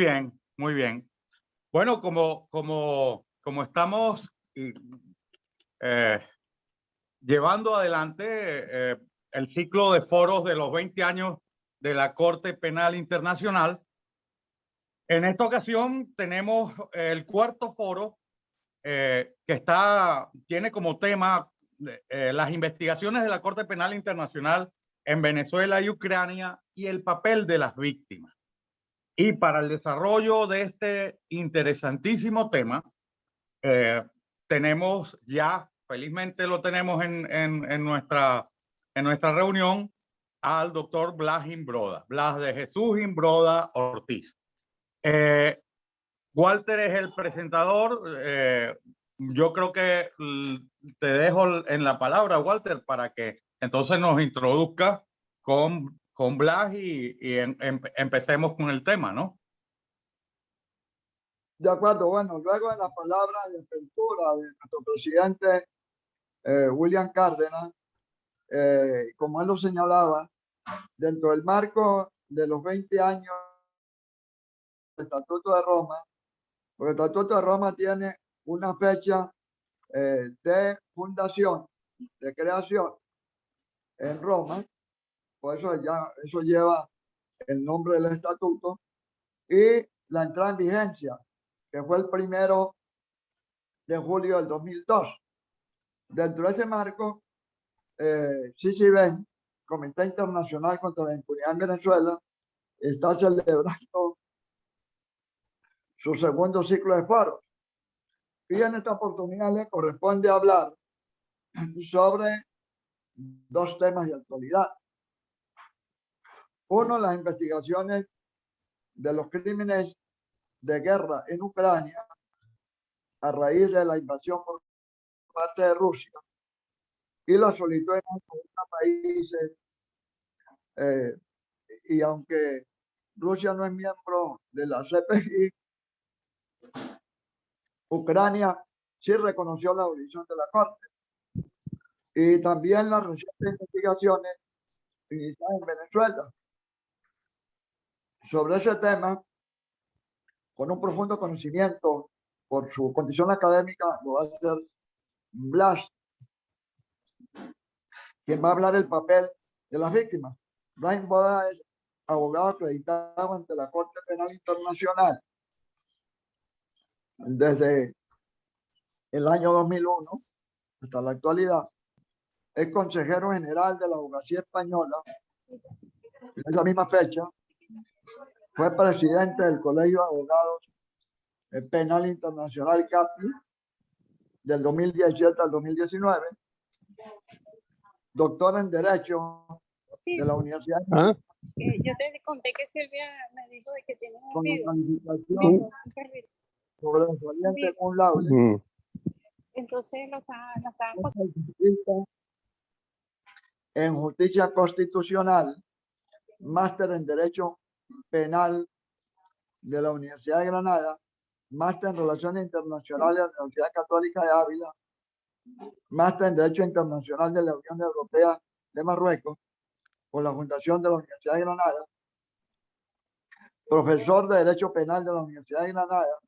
Bien, muy bien. Bueno, como estamos eh, llevando adelante el ciclo de foros de los 20 años de la Corte Penal Internacional, en esta ocasión tenemos el cuarto foro que tiene como tema las investigaciones de la Corte Penal Internacional en Venezuela y Ucrania y el papel de las víctimas. Y para el desarrollo de este interesantísimo tema, tenemos ya, felizmente lo tenemos en nuestra reunión, al doctor Blas Imbroda, Blas de Jesús Imbroda Ortiz. Walter es el presentador. Yo creo que te dejo en la palabra, Walter, para que entonces nos introduzca con Blas y empecemos con el tema, ¿no? De acuerdo, bueno, luego de la palabra de apertura de nuestro presidente William Cárdenas, como él lo señalaba, dentro del marco de los 20 años del Estatuto de Roma, porque el Estatuto de Roma tiene una fecha de fundación, de creación en Roma, por eso eso lleva el nombre del estatuto, y la entrada en vigencia, que fue el 1 de julio del 2002. Dentro de ese marco, CICIBEN, Comité Internacional contra la Impunidad en Venezuela, está celebrando su segundo ciclo de foros. Y en esta oportunidad le corresponde hablar sobre dos temas de actualidad. Uno, las investigaciones de los crímenes de guerra en Ucrania a raíz de la invasión por parte de Rusia y la solicitud de los países. Y aunque Rusia no es miembro de la CPI, Ucrania sí reconoció la jurisdicción de la Corte. Y también las recientes investigaciones iniciadas en Venezuela. Sobre ese tema, con un profundo conocimiento por su condición académica, lo va a hacer Blas, quien va a hablar del papel de las víctimas. Blas Boda es abogado acreditado ante la Corte Penal Internacional desde el año 2001 hasta la actualidad. Es consejero general de la Abogacía Española. En esa misma fecha, fue presidente del Colegio de Abogados Penal Internacional CAPI del 2017 al 2019. Doctor en Derecho de la Universidad de yo te conté que Silvia me dijo de que tiene un con video. calificación sobresaliente con laude. Entonces lo está en Justicia Constitucional, máster en Derecho Penal de la Universidad de Granada, máster en Relaciones Internacionales de la Universidad Católica de Ávila, máster en Derecho Internacional de la Unión Europea de Marruecos por la Fundación de la Universidad de Granada, profesor de Derecho Penal de la Universidad de Granada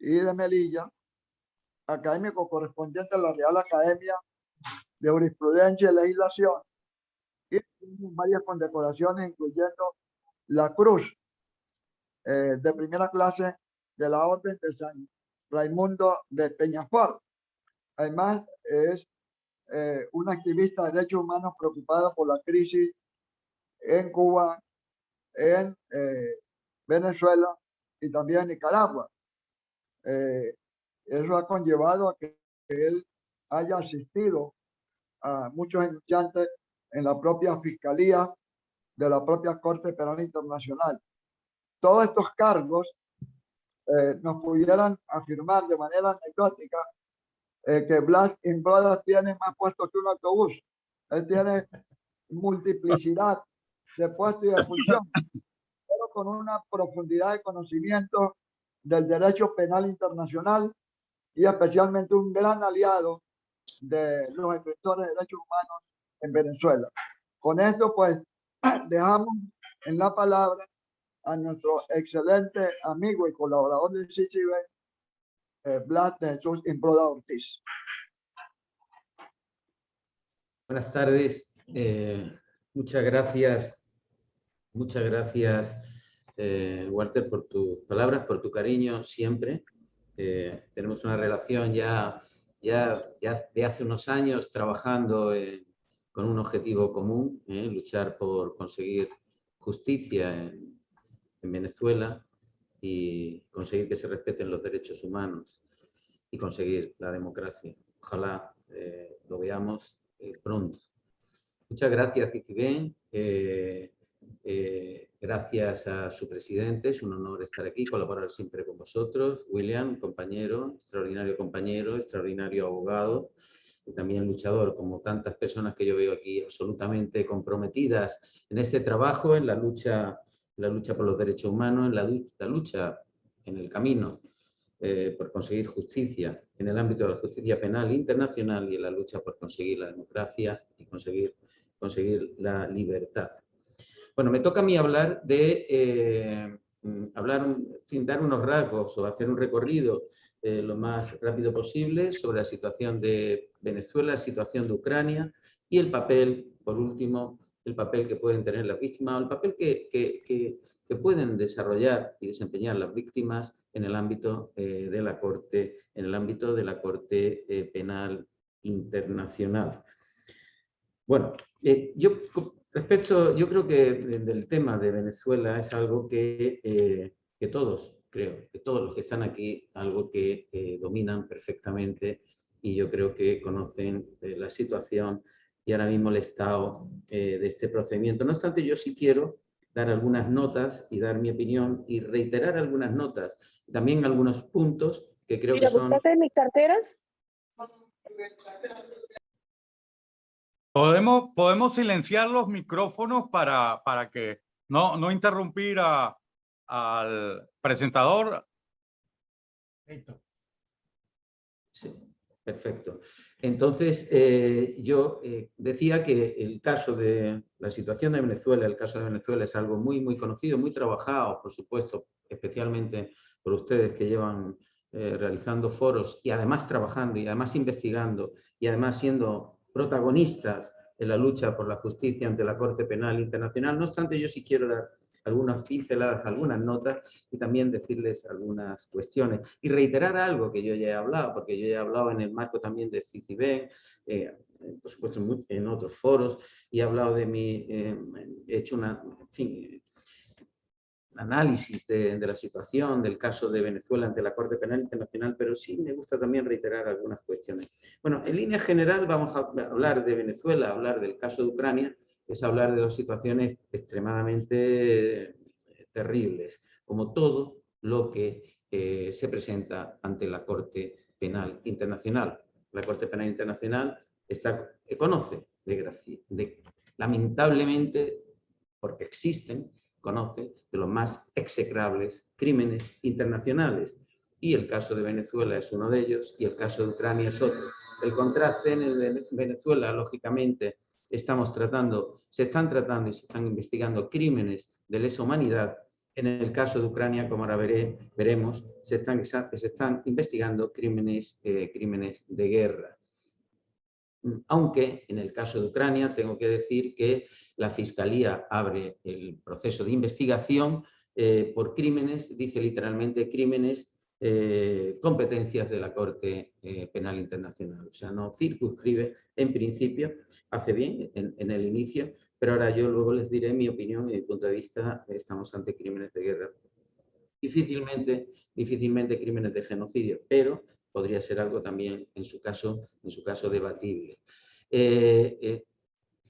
y de Melilla, académico correspondiente a la Real Academia de Jurisprudencia y Legislación, y varias condecoraciones, incluyendo la Cruz de primera clase de la Orden de San Raimundo de Peñafort. Además, es un activista de derechos humanos preocupado por la crisis en Cuba, en Venezuela y también en Nicaragua. Eso ha conllevado a que él haya asistido a muchos denunciantes en la propia Fiscalía de la propia Corte Penal Internacional. Todos estos cargos nos pudieran afirmar de manera anecdótica que Blas Imbroda tiene más puestos que un autobús. Él tiene multiplicidad de puestos y de funciones, pero con una profundidad de conocimiento del derecho penal internacional y especialmente un gran aliado de los defensores de derechos humanos en Venezuela. Con esto, pues, dejamos en la palabra a nuestro excelente amigo y colaborador del CCB, Blas de Jesús Imbroda Ortiz. Buenas tardes. Muchas gracias, Walter, por tus palabras, por tu cariño siempre. Tenemos una relación ya de hace unos años trabajando con un objetivo común, luchar por conseguir justicia en Venezuela y conseguir que se respeten los derechos humanos y conseguir la democracia. Ojalá lo veamos pronto. Muchas gracias, Cicibén. Gracias a su presidente, es un honor estar aquí, colaborar siempre con vosotros. William, compañero, extraordinario abogado y también luchador, como tantas personas que yo veo aquí, absolutamente comprometidas en este trabajo, en la lucha por los derechos humanos, en la lucha en el camino por conseguir justicia en el ámbito de la justicia penal internacional y en la lucha por conseguir la democracia y conseguir la libertad. Bueno, me toca a mí hablar dar unos rasgos o hacer un recorrido lo más rápido posible sobre la situación de Venezuela, la situación de Ucrania y el papel, por último, el papel que pueden tener las víctimas, o el papel que pueden desarrollar y desempeñar las víctimas en el ámbito de la Corte, Penal Internacional. Bueno, yo creo que del tema de Venezuela es algo que todos, creo, que todos los que están aquí, algo que dominan perfectamente y yo creo que conocen la situación y ahora mismo el estado de este procedimiento. No obstante, yo sí quiero dar algunas notas y dar mi opinión y reiterar algunas notas, también algunos puntos que creo que son... ¿Buscaste mis carteras? Podemos silenciar los micrófonos para que no interrumpir al presentador. Sí, perfecto. Entonces, yo decía que el caso de la situación de Venezuela, el caso de Venezuela es algo muy, muy conocido, muy trabajado, por supuesto, especialmente por ustedes que llevan realizando foros y además trabajando y además investigando y además siendo protagonistas en la lucha por la justicia ante la Corte Penal Internacional. No obstante, yo sí quiero dar algunas pinceladas, algunas notas y también decirles algunas cuestiones. Y reiterar algo que yo ya he hablado, porque yo ya he hablado en el marco también de CICIBEN, por supuesto en otros foros, y he hablado de he hecho un análisis de la situación, del caso de Venezuela ante la Corte Penal Internacional, pero sí me gusta también reiterar algunas cuestiones. Bueno, en línea general vamos a hablar de Venezuela, hablar del caso de Ucrania, es hablar de dos situaciones extremadamente terribles, como todo lo que se presenta ante la Corte Penal Internacional. La Corte Penal Internacional conoce, lamentablemente, porque existen, conoce de los más execrables crímenes internacionales. Y el caso de Venezuela es uno de ellos y el caso de Ucrania es otro. El contraste en Venezuela, lógicamente, se están tratando y se están investigando crímenes de lesa humanidad. En el caso de Ucrania, como ahora veremos, se están investigando crímenes de guerra. Aunque en el caso de Ucrania tengo que decir que la Fiscalía abre el proceso de investigación por crímenes, dice literalmente crímenes, competencias de la Corte Penal Internacional. O sea, no circunscribe en principio, hace bien en el inicio, pero ahora yo luego les diré mi opinión y mi punto de vista, estamos ante crímenes de guerra. Difícilmente crímenes de genocidio, pero podría ser algo también en su caso debatible. En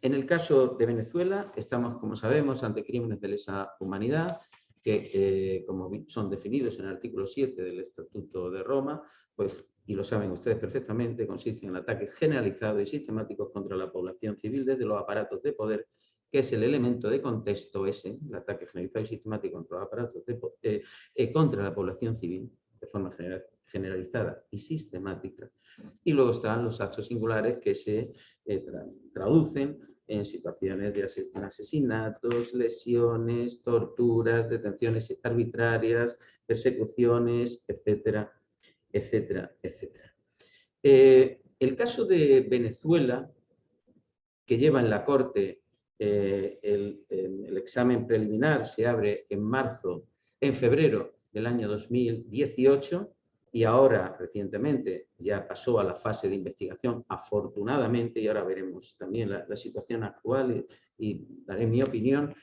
el caso de Venezuela estamos, como sabemos, ante crímenes de lesa humanidad que como son definidos en el artículo 7 del Estatuto de Roma, pues, y lo saben ustedes perfectamente, consisten en ataques generalizados y sistemáticos contra la población civil desde los aparatos de poder, que es el elemento de contexto ese, el ataque generalizado y sistemático contra los aparatos contra la población civil, de forma generalizada y sistemática. Y luego están los actos singulares que se traducen en situaciones de asesinatos, lesiones, torturas, detenciones arbitrarias, persecuciones, etcétera, etcétera, etcétera. El caso de Venezuela, que lleva en la Corte el examen preliminar, se abre en febrero del año 2018, y ahora recientemente ya pasó a la fase de investigación, afortunadamente, y ahora veremos también la situación actual y daré mi opinión.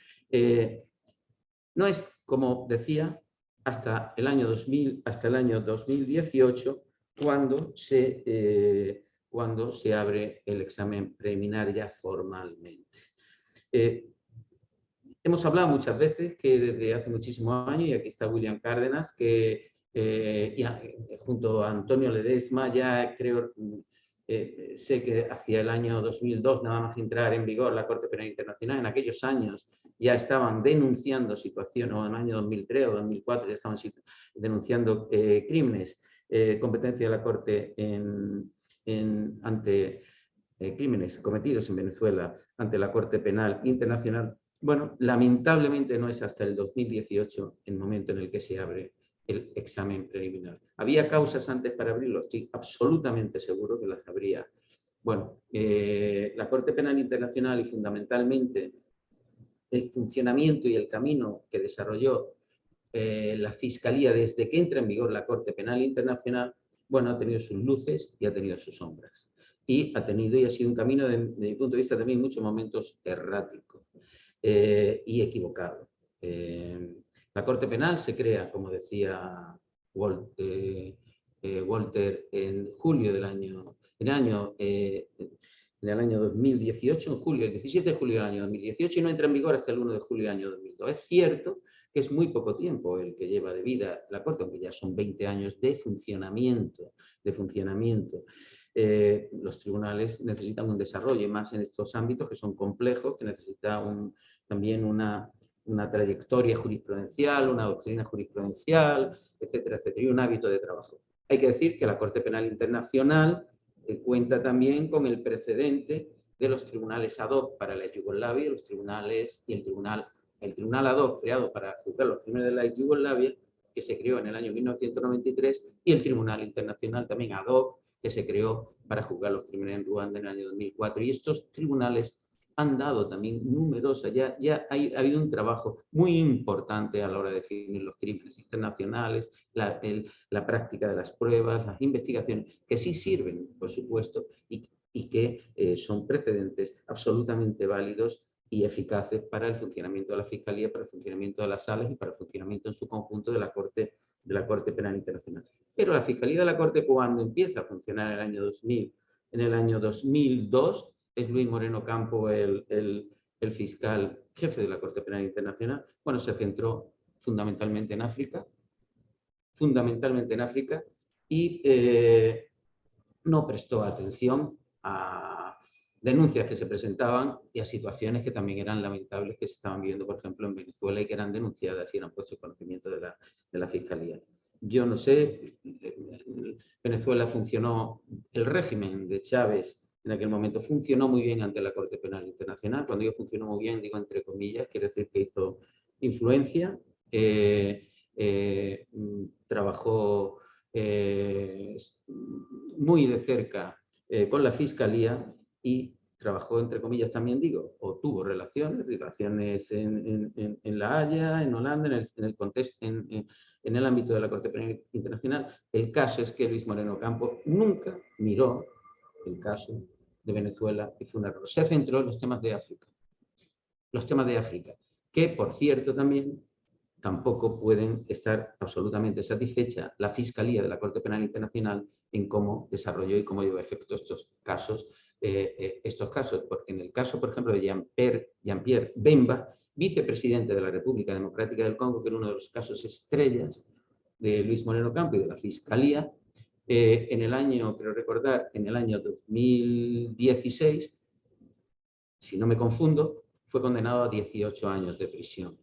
No es, como decía, hasta el año 2018 cuando se abre el examen preliminar ya formalmente. Hemos hablado muchas veces que desde hace muchísimos años, y aquí está William Cárdenas, que junto a Antonio Ledesma, ya creo, sé que hacia el año 2002, nada más entrar en vigor la Corte Penal Internacional, en aquellos años ya estaban denunciando situaciones, o en el año 2003 o 2004 ya estaban denunciando crímenes, competencia de la Corte ante crímenes cometidos en Venezuela ante la Corte Penal Internacional. Bueno, lamentablemente no es hasta el 2018 el momento en el que se abre el examen preliminar. ¿Había causas antes para abrirlo? Estoy absolutamente seguro que las habría. Bueno, la Corte Penal Internacional y fundamentalmente el funcionamiento y el camino que desarrolló la Fiscalía desde que entra en vigor la Corte Penal Internacional, bueno, ha tenido sus luces y ha tenido sus sombras. Y ha tenido y ha sido un camino, de mi punto de vista, también en muchos momentos errático y equivocado. La Corte Penal se crea, como decía Walter, en julio del año, en el año 2018, en julio, el 17 de julio del año 2018, y no entra en vigor hasta el 1 de julio del año 2002. Es cierto que es muy poco tiempo el que lleva de vida la Corte, aunque ya son 20 años de funcionamiento. Los tribunales necesitan un desarrollo, más en estos ámbitos que son complejos, que necesitan también una trayectoria jurisprudencial, una doctrina jurisprudencial, etcétera, etcétera, y un hábito de trabajo. Hay que decir que la Corte Penal Internacional cuenta también con el precedente de los tribunales ad hoc para la Yugoslavia, los tribunales y el tribunal ad hoc creado para juzgar los crímenes de la Yugoslavia, que se creó en el año 1993, y el Tribunal Internacional también ad hoc, que se creó para juzgar los crímenes en Ruanda en el año 2004. Y estos tribunales han dado también numerosas, ha habido un trabajo muy importante a la hora de definir los crímenes internacionales, la práctica de las pruebas, las investigaciones, que sí sirven, por supuesto, y que son precedentes absolutamente válidos y eficaces para el funcionamiento de la Fiscalía, para el funcionamiento de las salas y para el funcionamiento en su conjunto de la Corte Penal Internacional. Pero la Fiscalía de la Corte, cuando empieza a funcionar en el año 2002, es Luis Moreno Campo el fiscal jefe de la Corte Penal Internacional. Bueno, se centró fundamentalmente en África, y no prestó atención a denuncias que se presentaban y a situaciones que también eran lamentables que se estaban viviendo, por ejemplo, en Venezuela, y que eran denunciadas y eran puestas en conocimiento de la Fiscalía. Yo no sé, Venezuela funcionó, el régimen de Chávez en aquel momento funcionó muy bien ante la Corte Penal Internacional. Cuando digo funcionó muy bien, digo entre comillas, quiere decir que hizo influencia, trabajó muy de cerca con la Fiscalía y trabajó, entre comillas, también digo, o tuvo relaciones en La Haya, en Holanda, en el ámbito de la Corte Penal Internacional. El caso es que Luis Moreno Campo nunca miró el caso de Venezuela, y fue un error. Se centró en los temas de África. Los temas de África, que, por cierto, también tampoco pueden estar absolutamente satisfecha la Fiscalía de la Corte Penal Internacional en cómo desarrolló y cómo llevó a efecto estos casos, porque en el caso, por ejemplo, de Jean-Pierre Bemba, vicepresidente de la República Democrática del Congo, que era uno de los casos estrellas de Luis Moreno Campo y de la Fiscalía, en el año 2016, si no me confundo, fue condenado a 18 años de prisión.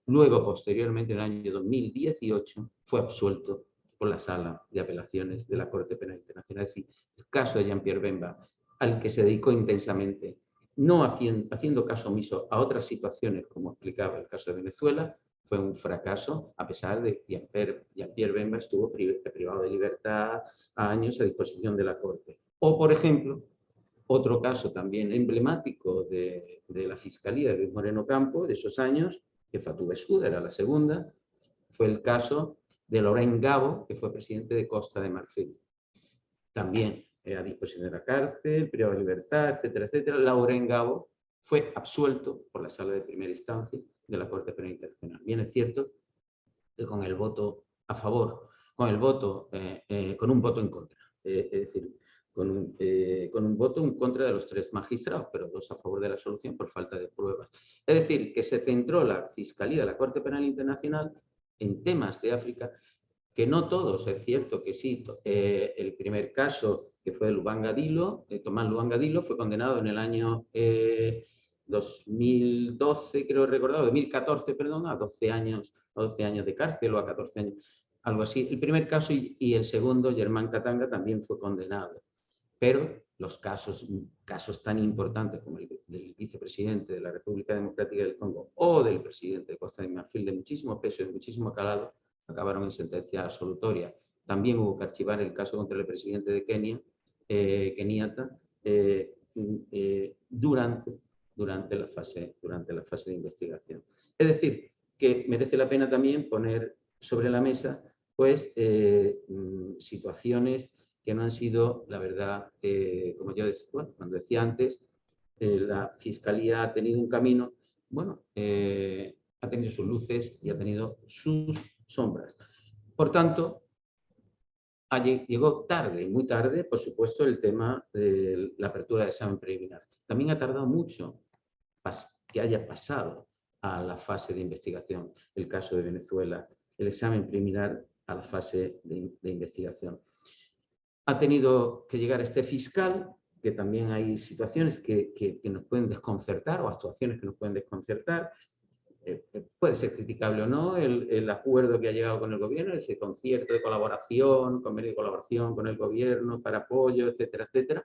Luego, posteriormente, en el año 2018, fue absuelto por la Sala de Apelaciones de la Corte Penal Internacional. Es decir, el caso de Jean-Pierre Bemba, al que se dedicó intensamente no haciendo caso omiso a otras situaciones, como explicaba el caso de Venezuela, fue un fracaso, a pesar de que Jean-Pierre Bemba estuvo privado de libertad años a disposición de la Corte. O, por ejemplo, otro caso también emblemático de la Fiscalía de Luis Moreno Campo, de esos años, que Fatou Bensouda era la segunda, fue el caso de Laurent Gbagbo, que fue presidente de Costa de Marfil. También a disposición de la cárcel, privado de libertad, etcétera, etcétera. Laurent Gbagbo fue absuelto por la Sala de Primera Instancia de la Corte Penal Internacional. Bien es cierto que con el voto a favor, con un voto en contra, es decir, con un voto en contra de los 3 magistrados, pero 2 a favor de la solución por falta de pruebas. Es decir, que se centró la Fiscalía de la Corte Penal Internacional en temas de África, que no todos, es cierto que sí. El primer caso, que fue de Lubanga Dilo, Tomás Lubanga Dilo, fue condenado en el año 2012, creo recordar, 2014, perdón, a 12 años de cárcel o a 14 años, algo así. El primer caso y el segundo, Germán Katanga, también fue condenado. Pero los casos tan importantes como el del vicepresidente de la República Democrática del Congo o del presidente de Costa de Marfil, de muchísimo peso y de muchísimo calado, acabaron en sentencia absolutoria. También hubo que archivar el caso contra el presidente de Kenia, Kenyatta, durante la fase de investigación. Es decir, que merece la pena también poner sobre la mesa pues, situaciones que no han sido, la verdad, como yo decía, bueno, cuando decía antes, la Fiscalía ha tenido un camino, bueno, ha tenido sus luces y ha tenido sus sombras. Por tanto, llegó tarde, muy tarde, por supuesto, el tema de la apertura de examen preliminar. También ha tardado mucho que haya pasado a la fase de investigación, el caso de Venezuela, el examen preliminar a la fase de investigación. Ha tenido que llegar este fiscal, que también hay situaciones que nos pueden desconcertar o actuaciones que nos pueden desconcertar. Puede ser criticable o no el acuerdo que ha llegado con el gobierno, ese concierto de colaboración, convenio de colaboración con el gobierno para apoyo, etcétera, etcétera.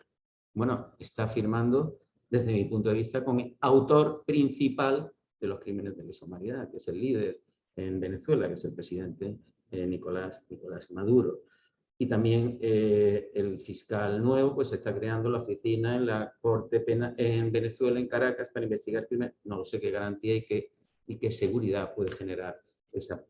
Bueno, está firmando, desde mi punto de vista, con el autor principal de los crímenes de lesa humanidad, que es el líder en Venezuela, que es el presidente Nicolás Maduro. Y también el fiscal nuevo pues está creando la oficina en la Corte Penal en Venezuela, en Caracas, para investigar crímenes. No sé qué garantía y qué seguridad puede generar esa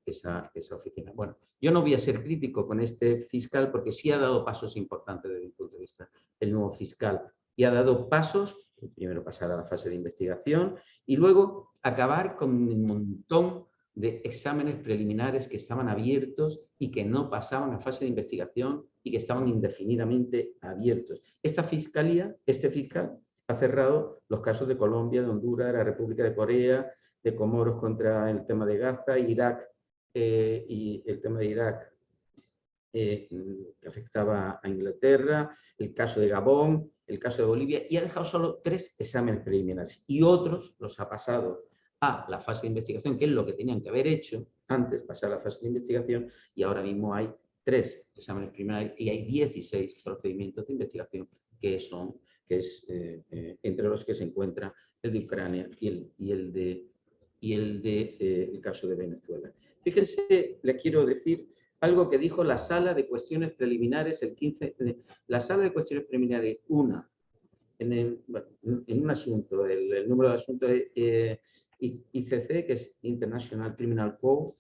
oficina. Bueno, yo no voy a ser crítico con este fiscal porque sí ha dado pasos importantes desde mi punto de vista, el nuevo fiscal. Y ha dado pasos, primero pasar a la fase de investigación y luego acabar con un montón de exámenes preliminares que estaban abiertos y que no pasaban a fase de investigación y que estaban indefinidamente abiertos. Este fiscal ha cerrado los casos de Colombia, de Honduras, de la República de Corea, de Comoros contra el tema de Gaza, Irak y el tema de Irak que afectaba a Inglaterra, el caso de Gabón, el caso de Bolivia, y ha dejado solo 3 exámenes preliminares y otros los ha pasado a la fase de investigación, que es lo que tenían que haber hecho antes, pasar a la fase de investigación, y ahora mismo hay 3 exámenes preliminares y hay 16 procedimientos de investigación que es entre los que se encuentra el de Ucrania y el caso de Venezuela. Fíjense, les quiero decir algo que dijo la Sala de Cuestiones Preliminares el 15. La Sala de Cuestiones Preliminares, en un asunto, el número de asuntos ICC, que es International Criminal Code,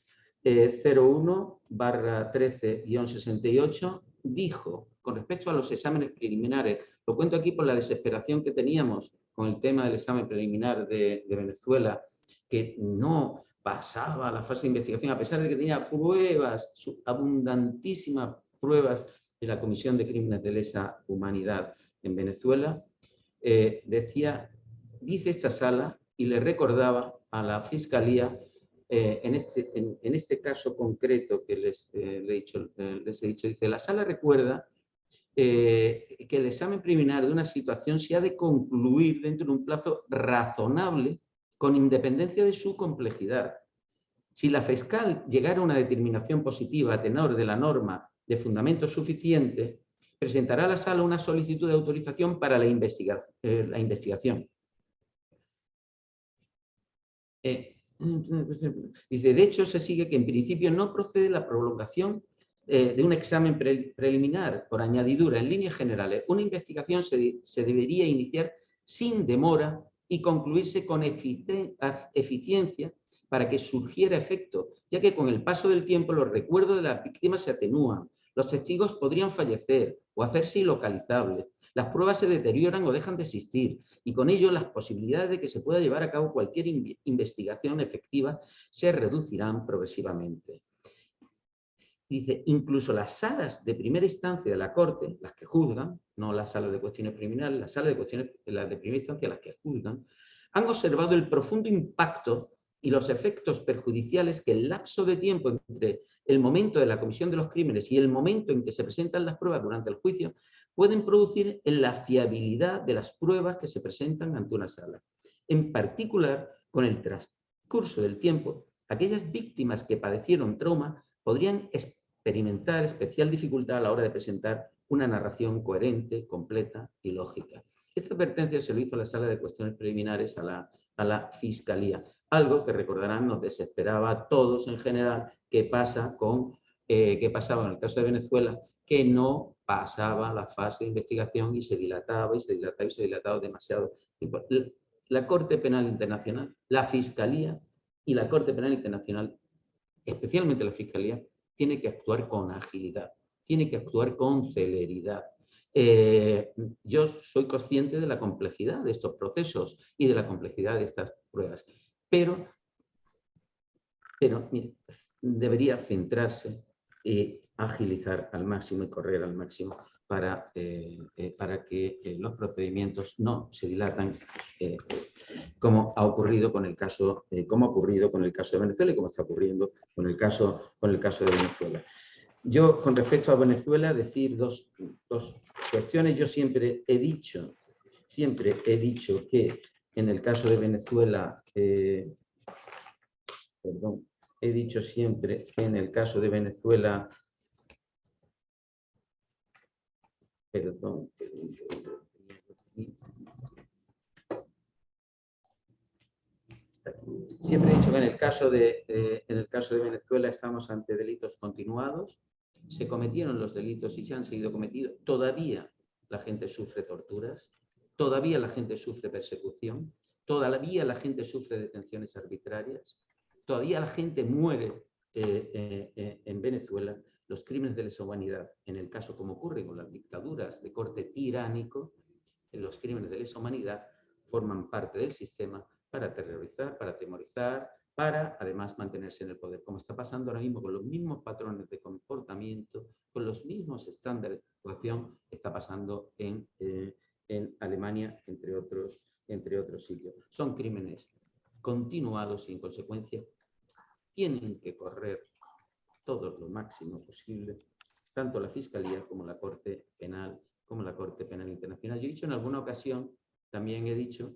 01/13-68, dijo, con respecto a los exámenes preliminares, lo cuento aquí por la desesperación que teníamos con el tema del examen preliminar de Venezuela, que no pasaba a la fase de investigación, a pesar de que tenía pruebas, abundantísimas pruebas de la Comisión de Crímenes de Lesa Humanidad en Venezuela, dice esta sala, y le recordaba a la Fiscalía, en este caso concreto que les he dicho, dice, la sala recuerda que el examen preliminar de una situación se ha de concluir dentro de un plazo razonable con independencia de su complejidad. Si la fiscal llegara a una determinación positiva a tenor de la norma de fundamento suficiente, presentará a la sala una solicitud de autorización para la investigación. Dice, de hecho, se sigue que en principio no procede la prolongación de un examen preliminar por añadidura en líneas generales. Una investigación se debería iniciar sin demora y concluirse con eficiencia para que surgiera efecto, ya que con el paso del tiempo los recuerdos de las víctimas se atenúan, los testigos podrían fallecer o hacerse ilocalizables, las pruebas se deterioran o dejan de existir y con ello las posibilidades de que se pueda llevar a cabo cualquier investigación efectiva se reducirán progresivamente. Dice, incluso las salas de primera instancia de la Corte, las que juzgan, no las salas de cuestiones preliminares, las salas de cuestiones las de primera instancia, las que juzgan, han observado el profundo impacto y los efectos perjudiciales que el lapso de tiempo entre el momento de la comisión de los crímenes y el momento en que se presentan las pruebas durante el juicio pueden producir en la fiabilidad de las pruebas que se presentan ante una sala. En particular, con el transcurso del tiempo, aquellas víctimas que padecieron trauma podrían experimentar especial dificultad a la hora de presentar una narración coherente, completa y lógica. Esta advertencia se lo hizo la Sala de Cuestiones Preliminares a la Fiscalía, algo que recordarán nos desesperaba a todos en general, que pasaba en el caso de Venezuela, que no pasaba la fase de investigación y se dilataba y se dilataba y se dilataba demasiado. La Corte Penal Internacional, la Fiscalía y la Corte Penal Internacional, especialmente la Fiscalía, tiene que actuar con agilidad, tiene que actuar con celeridad. Yo soy consciente de la complejidad de estos procesos y de la complejidad de estas pruebas, pero mire, debería centrarse y agilizar al máximo y correr al máximo para que los procedimientos no se dilatan como ha ocurrido con el caso, de Venezuela y como está ocurriendo con el caso de Venezuela. Yo, con respecto a Venezuela, decir dos cuestiones. Yo siempre he dicho que en el caso de Venezuela, he dicho siempre que en el caso de Venezuela, siempre he dicho que en el caso de Venezuela estamos ante delitos continuados. Se cometieron los delitos y se han seguido cometiendo. Todavía la gente sufre torturas, todavía la gente sufre persecución, todavía la gente sufre detenciones arbitrarias, todavía la gente muere en Venezuela. Los crímenes de lesa humanidad, en el caso como ocurre con las dictaduras de corte tiránico, los crímenes de lesa humanidad forman parte del sistema para aterrorizar, para atemorizar, para además mantenerse en el poder, como está pasando ahora mismo con los mismos patrones de comportamiento, con los mismos estándares de actuación, está pasando en Alemania, entre otros sitios. Son crímenes continuados y en consecuencia tienen que correr todo lo máximo posible, tanto la Fiscalía como la Corte Penal, Internacional. Yo he dicho en alguna ocasión, también he dicho,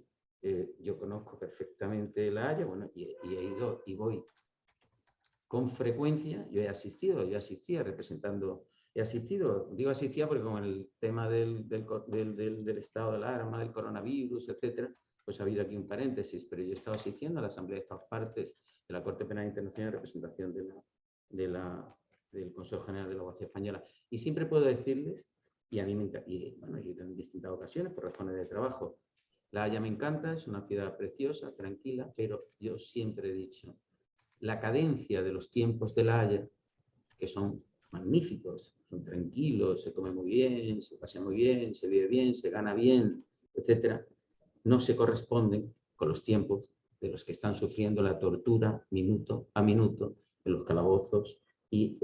yo conozco perfectamente La Haya, bueno, y he ido y voy con frecuencia. Yo asistía representando, digo asistía porque con el tema del estado de alarma, del coronavirus, etcétera, pues ha habido aquí un paréntesis, pero yo he estado asistiendo a la Asamblea de Estados Partes de la Corte Penal Internacional en representación del Consejo General de la Abogacía Española. Y siempre puedo decirles, y a mí me encanta, y en distintas ocasiones, por razones de trabajo, La Haya me encanta, es una ciudad preciosa, tranquila, pero yo siempre he dicho, la cadencia de los tiempos de La Haya, que son magníficos, son tranquilos, se come muy bien, se pasea muy bien, se vive bien, se gana bien, etcétera, no se corresponden con los tiempos de los que están sufriendo la tortura minuto a minuto en los calabozos y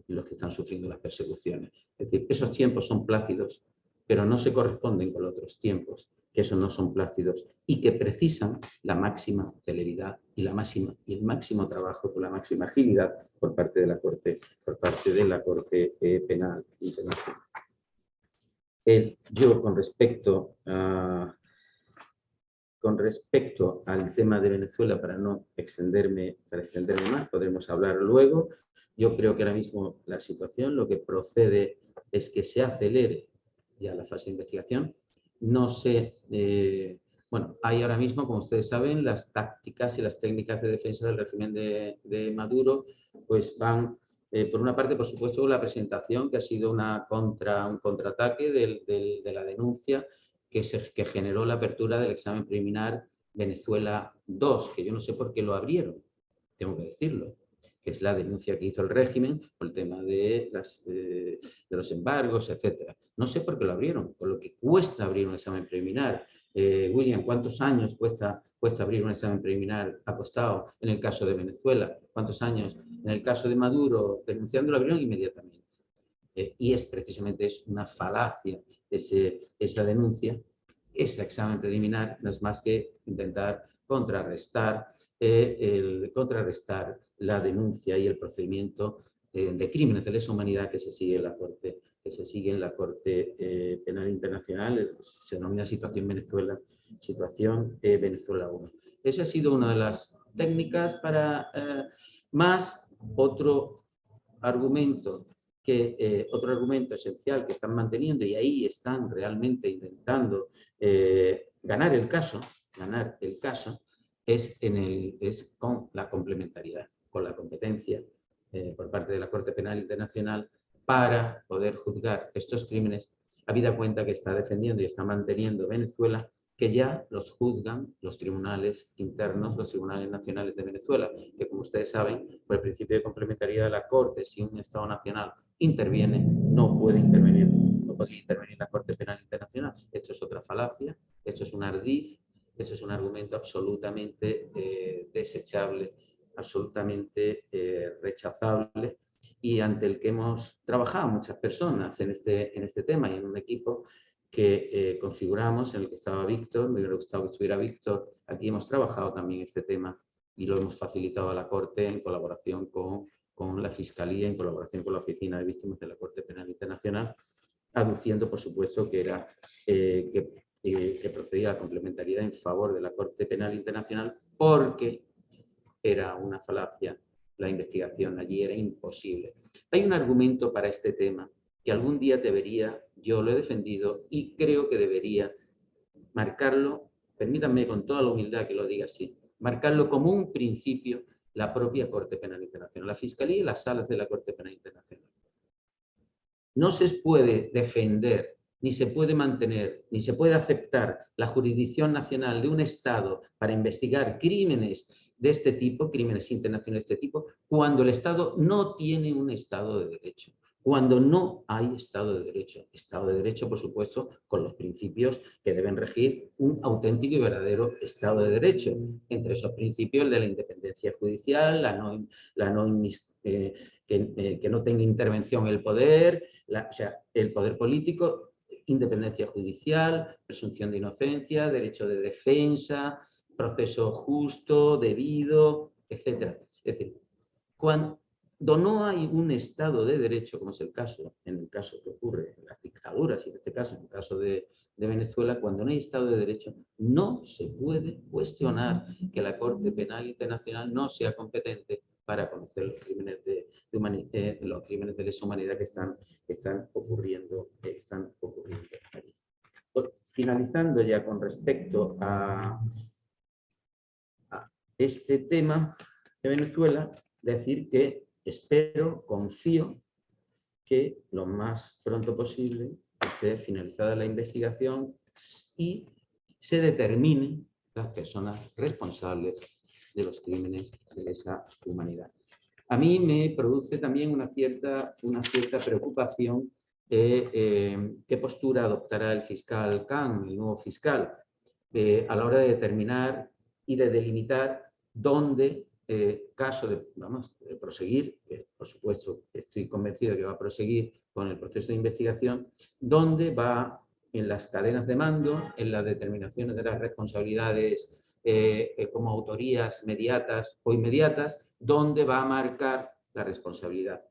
los que están sufriendo las persecuciones. Es decir, esos tiempos son plácidos, pero no se corresponden con otros tiempos, que esos no son plácidos y que precisan la máxima celeridad y el máximo trabajo con la máxima agilidad por parte de la Corte Penal Internacional. Yo con respecto al tema de Venezuela, para no extenderme más, podremos hablar luego. Yo creo que ahora mismo la situación, lo que procede es que se acelere ya la fase de investigación. No sé Bueno, hay ahora mismo, como ustedes saben, las tácticas y las técnicas de defensa del régimen de Maduro, pues van, por una parte, por supuesto, la presentación, que ha sido un contraataque de la denuncia que generó la apertura del examen preliminar Venezuela 2, que yo no sé por qué lo abrieron, tengo que decirlo, que es la denuncia que hizo el régimen por el tema de los embargos, etcétera. No sé por qué lo abrieron, con lo que cuesta abrir un examen preliminar. William, ¿cuántos años cuesta abrir un examen preliminar? ¿Ha costado en el caso de Venezuela? ¿Cuántos años? En el caso de Maduro, denunciando, lo abrieron inmediatamente. Y es precisamente una falacia esa denuncia. Ese examen preliminar no es más que intentar contrarrestar la denuncia y el procedimiento de crímenes de lesa humanidad que se sigue en la Corte Penal Internacional. Se denomina situación Venezuela 1. Esa ha sido una de las técnicas para más otro argumento esencial que están manteniendo, y ahí están realmente intentando ganar el caso, es con la complementariedad, con la competencia por parte de la Corte Penal Internacional para poder juzgar estos crímenes, habida cuenta que está defendiendo y está manteniendo Venezuela, que ya los juzgan los tribunales internos, los tribunales nacionales de Venezuela, que, como ustedes saben, por el principio de complementariedad de la Corte, si un Estado nacional interviene, no puede intervenir la Corte Penal Internacional. Esto es otra falacia, esto es un ardid, esto es un argumento absolutamente desechable, absolutamente rechazable, y ante el que hemos trabajado muchas personas en este tema y en un equipo que configuramos, en el que estaba Víctor. Me hubiera gustado que estuviera Víctor. Aquí hemos trabajado también este tema y lo hemos facilitado a la Corte en colaboración con la Fiscalía, en colaboración con la Oficina de Víctimas de la Corte Penal Internacional, aduciendo, por supuesto, que procedía la complementariedad en favor de la Corte Penal Internacional, porque era una falacia, la investigación allí era imposible. Hay un argumento para este tema que algún día yo lo he defendido y creo que debería marcarlo, permítanme con toda la humildad que lo diga así, marcarlo como un principio la propia Corte Penal Internacional, la Fiscalía y las salas de la Corte Penal Internacional. No se puede defender, ni se puede mantener, ni se puede aceptar la jurisdicción nacional de un Estado para investigar crímenes de este tipo, crímenes internacionales de este tipo, cuando el Estado no tiene un Estado de Derecho, cuando no hay Estado de Derecho. Estado de Derecho, por supuesto, con los principios que deben regir un auténtico y verdadero Estado de Derecho. Entre esos principios, el de la independencia judicial, que no tenga intervención el poder, el poder político, independencia judicial, presunción de inocencia, derecho de defensa, proceso justo, debido, etc. Es decir, cuando no hay un Estado de Derecho, como es en el caso que ocurre en las dictaduras, y en este caso, en el caso de Venezuela, cuando no hay Estado de Derecho, no se puede cuestionar que la Corte Penal Internacional no sea competente para conocer los crímenes de lesa humanidad que están ocurriendo allí. Finalizando ya con respecto a este tema de Venezuela, decir que confío que lo más pronto posible esté finalizada la investigación y se determinen las personas responsables de los crímenes de lesa humanidad. A mí me produce también una cierta preocupación qué postura adoptará el fiscal Khan, el nuevo fiscal, a la hora de determinar y de delimitar dónde, caso de proseguir, que por supuesto estoy convencido de que va a proseguir con el proceso de investigación, dónde va en las cadenas de mando, en las determinaciones de las responsabilidades como autorías mediatas o inmediatas, dónde va a marcar la responsabilidad.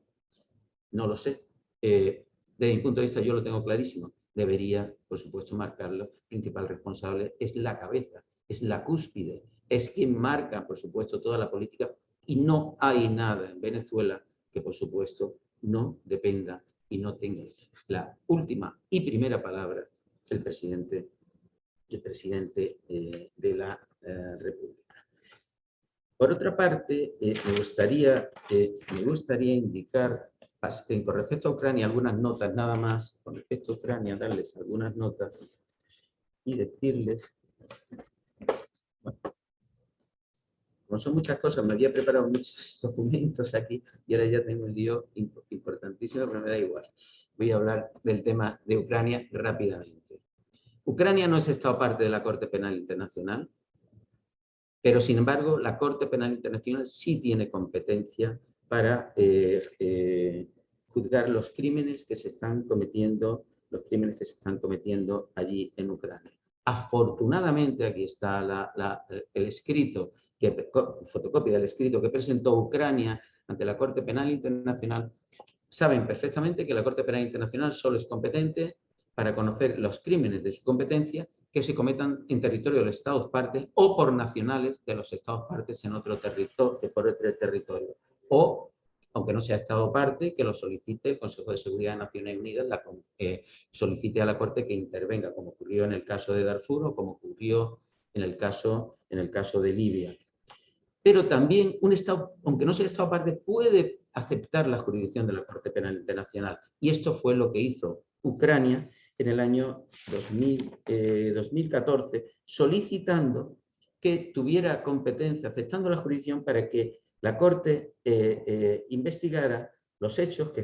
No lo sé. Desde mi punto de vista yo lo tengo clarísimo. Debería, por supuesto, marcarlo. El principal responsable es la cabeza, es la cúspide, es quien marca, por supuesto, toda la política, y no hay nada en Venezuela que, por supuesto, no dependa y no tenga la última y primera palabra el presidente el presidente de la República. Por otra parte, me gustaría indicar, con respecto a Ucrania, algunas notas nada más, con respecto a Ucrania, darles algunas notas y decirles, bueno, como son muchas cosas, me había preparado muchos documentos aquí y ahora ya tengo un lío importantísimo, pero me da igual. Voy a hablar del tema de Ucrania rápidamente. Ucrania no es Estado parte de la Corte Penal Internacional, pero sin embargo la Corte Penal Internacional sí tiene competencia para juzgar los crímenes que se están cometiendo, allí en Ucrania. Afortunadamente, aquí está el escrito, fotocopia del escrito que presentó Ucrania ante la Corte Penal Internacional. Saben perfectamente que la Corte Penal Internacional solo es competente para conocer los crímenes de su competencia que se cometan en territorio de los Estados partes o por nacionales de los Estados partes en otro territorio. O, aunque no sea Estado parte, que lo solicite el Consejo de Seguridad de Naciones Unidas, solicite a la Corte que intervenga, como ocurrió en el caso de Darfur o como ocurrió en el caso de Libia. Pero también un Estado, aunque no sea Estado parte, puede aceptar la jurisdicción de la Corte Penal Internacional. Y esto fue lo que hizo Ucrania en el año 2014, solicitando que tuviera competencia, aceptando la jurisdicción para que la Corte investigara los hechos que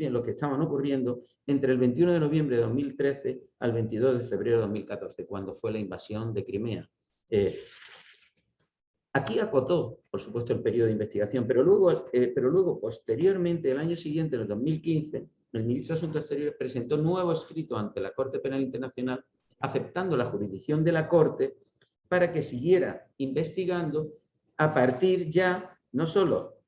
lo que estaban ocurriendo entre el 21 de noviembre de 2013 al 22 de febrero de 2014, cuando fue la invasión de Crimea. Aquí acotó, por supuesto, el periodo de investigación, pero luego posteriormente, el año siguiente, en el 2015, el ministro de Asuntos Exteriores presentó un nuevo escrito ante la Corte Penal Internacional, aceptando la jurisdicción de la Corte para que siguiera investigando a partir ya, no solo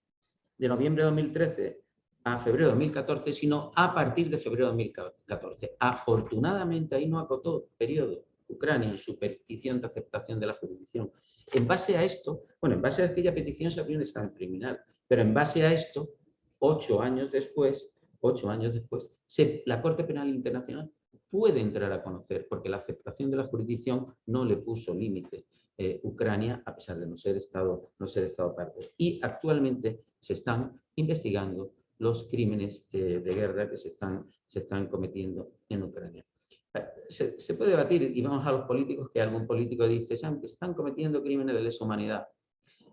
de noviembre de 2013 a febrero de 2014, sino a partir de febrero de 2014. Afortunadamente, ahí no acotó periodo Ucrania en su petición de aceptación de la jurisdicción. En base a esto, en base a aquella petición se abrió un examen criminal, pero en base a esto, 8 años después, la Corte Penal Internacional puede entrar a conocer, porque la aceptación de la jurisdicción no le puso límite. Ucrania, a pesar de no ser Estado parte. Y actualmente se están investigando los crímenes de guerra que se están cometiendo en Ucrania. Se puede debatir, y vamos a los políticos, que algún político dice que están cometiendo crímenes de lesa humanidad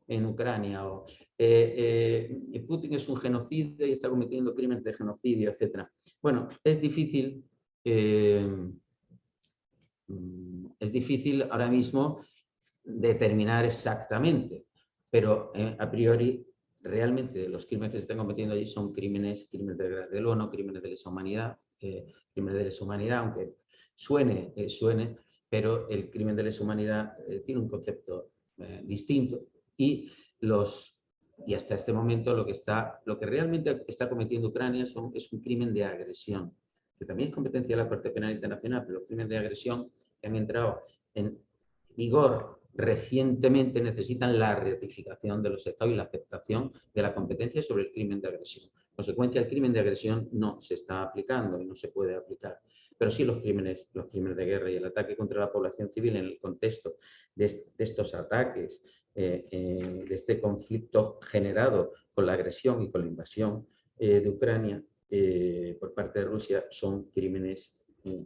en Ucrania, o Putin es un genocida y está cometiendo crímenes de genocidio, etc. Bueno, es difícil ahora mismo determinar exactamente, pero a priori realmente los crímenes que se están cometiendo allí son crímenes del ONU, crímenes de lesa humanidad, aunque suene, pero el crimen de lesa humanidad tiene un concepto distinto y hasta este momento lo que realmente está cometiendo Ucrania es un crimen de agresión, que también es competencia de la Corte Penal Internacional, pero los crímenes de agresión que han entrado en vigor recientemente necesitan la ratificación de los Estados y la aceptación de la competencia sobre el crimen de agresión. En consecuencia, el crimen de agresión no se está aplicando y no se puede aplicar, pero sí los crímenes de guerra y el ataque contra la población civil en el contexto de estos ataques, de este conflicto generado con la agresión y con la invasión de Ucrania por parte de Rusia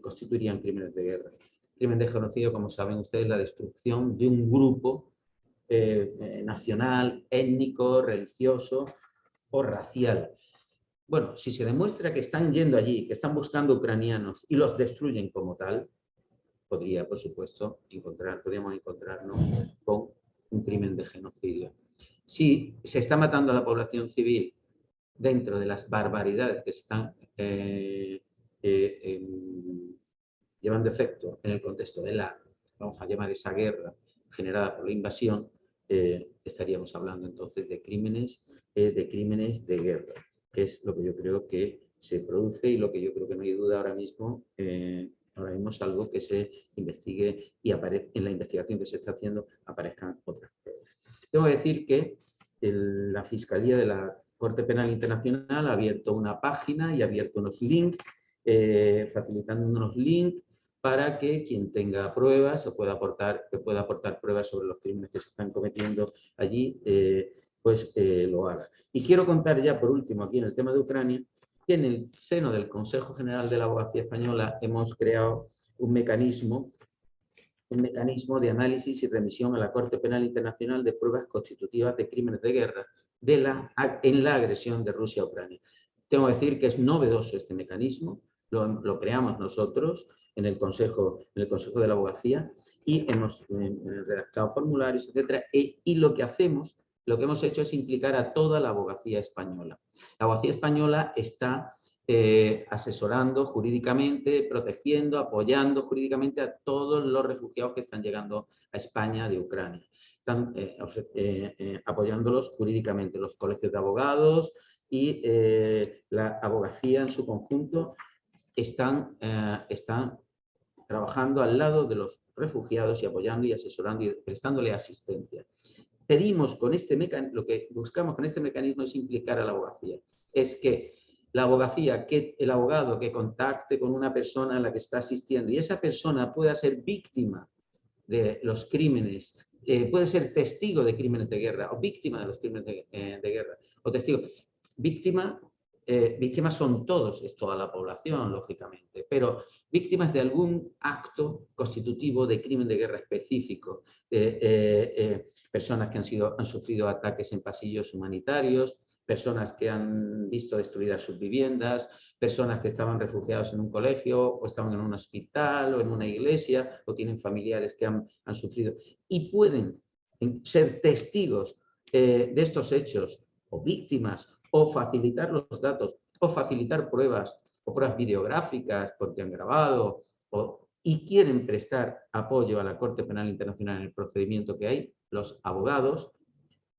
constituirían crímenes de guerra. Crimen de genocidio, como saben ustedes, la destrucción de un grupo nacional, étnico, religioso o racial. Bueno, si se demuestra que están yendo allí, que están buscando ucranianos y los destruyen como tal, por supuesto, podríamos encontrarnos con un crimen de genocidio. Si se está matando a la población civil dentro de las barbaridades que se están llevando efecto en el contexto de vamos a llamar esa guerra generada por la invasión, estaríamos hablando entonces de crímenes de guerra, que es lo que yo creo que se produce y lo que yo creo que no hay duda ahora mismo es algo que se investigue y en la investigación que se está haciendo aparezcan otras pruebas. Tengo que decir que la Fiscalía de la Corte Penal Internacional ha abierto una página y ha abierto unos links, facilitando unos links para que quien tenga pruebas o pueda aportar pruebas sobre los crímenes que se están cometiendo allí, lo haga. Y quiero contar ya por último aquí en el tema de Ucrania, que en el seno del Consejo General de la Abogacía Española hemos creado un mecanismo de análisis y remisión a la Corte Penal Internacional de pruebas constitutivas de crímenes de guerra en la agresión de Rusia a Ucrania. Tengo que decir que es novedoso este mecanismo, lo creamos nosotros en el Consejo de la Abogacía y hemos redactado formularios, etcétera, y lo que hemos hecho es implicar a toda la abogacía española. La abogacía española está asesorando jurídicamente, protegiendo, apoyando jurídicamente a todos los refugiados que están llegando a España de Ucrania. Están apoyándolos jurídicamente, los colegios de abogados y la abogacía en su conjunto están trabajando al lado de los refugiados y apoyando y asesorando y prestándole asistencia. Pedimos con este mecanismo, lo que buscamos con este mecanismo es implicar a la abogacía. Es que la abogacía, que el abogado que contacte con una persona a la que está asistiendo y esa persona pueda ser víctima de los crímenes, puede ser testigo de crímenes de guerra o víctima de los crímenes de guerra, o testigo. Víctimas son todos, es toda la población, lógicamente, pero víctimas de algún acto constitutivo de crimen de guerra específico, personas que han sufrido ataques en pasillos humanitarios, personas que han visto destruidas sus viviendas, personas que estaban refugiados en un colegio o estaban en un hospital o en una iglesia o tienen familiares que han sufrido y pueden ser testigos de estos hechos o víctimas o facilitar los datos o facilitar pruebas o pruebas videográficas porque han grabado y quieren prestar apoyo a la Corte Penal Internacional en el procedimiento que hay, los abogados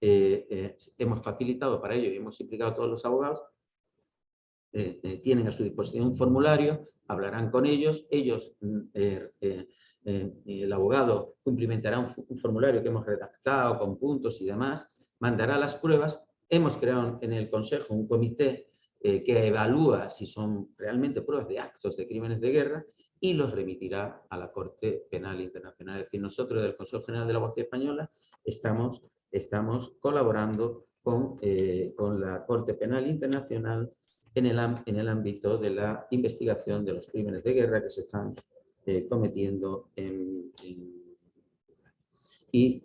hemos facilitado para ello y hemos implicado a todos los abogados, tienen a su disposición un formulario, hablarán con ellos, el abogado cumplimentará un formulario que hemos redactado con puntos y demás, mandará las pruebas. Hemos creado en el Consejo un comité que evalúa si son realmente pruebas de actos de crímenes de guerra y los remitirá a la Corte Penal Internacional. Es decir, nosotros del Consejo General de la Abogacía Española estamos colaborando con la Corte Penal Internacional en el ámbito de la investigación de los crímenes de guerra que se están cometiendo y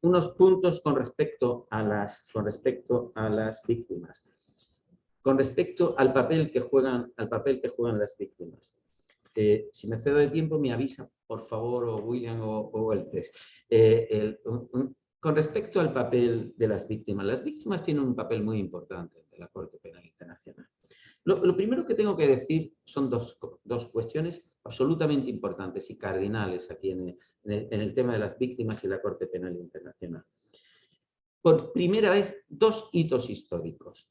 unos puntos con respecto a las víctimas. Con respecto al papel que juegan las víctimas. Si me cedo de tiempo, me avisa, por favor, o William o el test. Con respecto al papel de las víctimas tienen un papel muy importante de la Corte Penal Internacional. Lo primero que tengo que decir son dos cuestiones absolutamente importantes y cardinales aquí en el tema de las víctimas y la Corte Penal Internacional. Por primera vez, dos hitos históricos.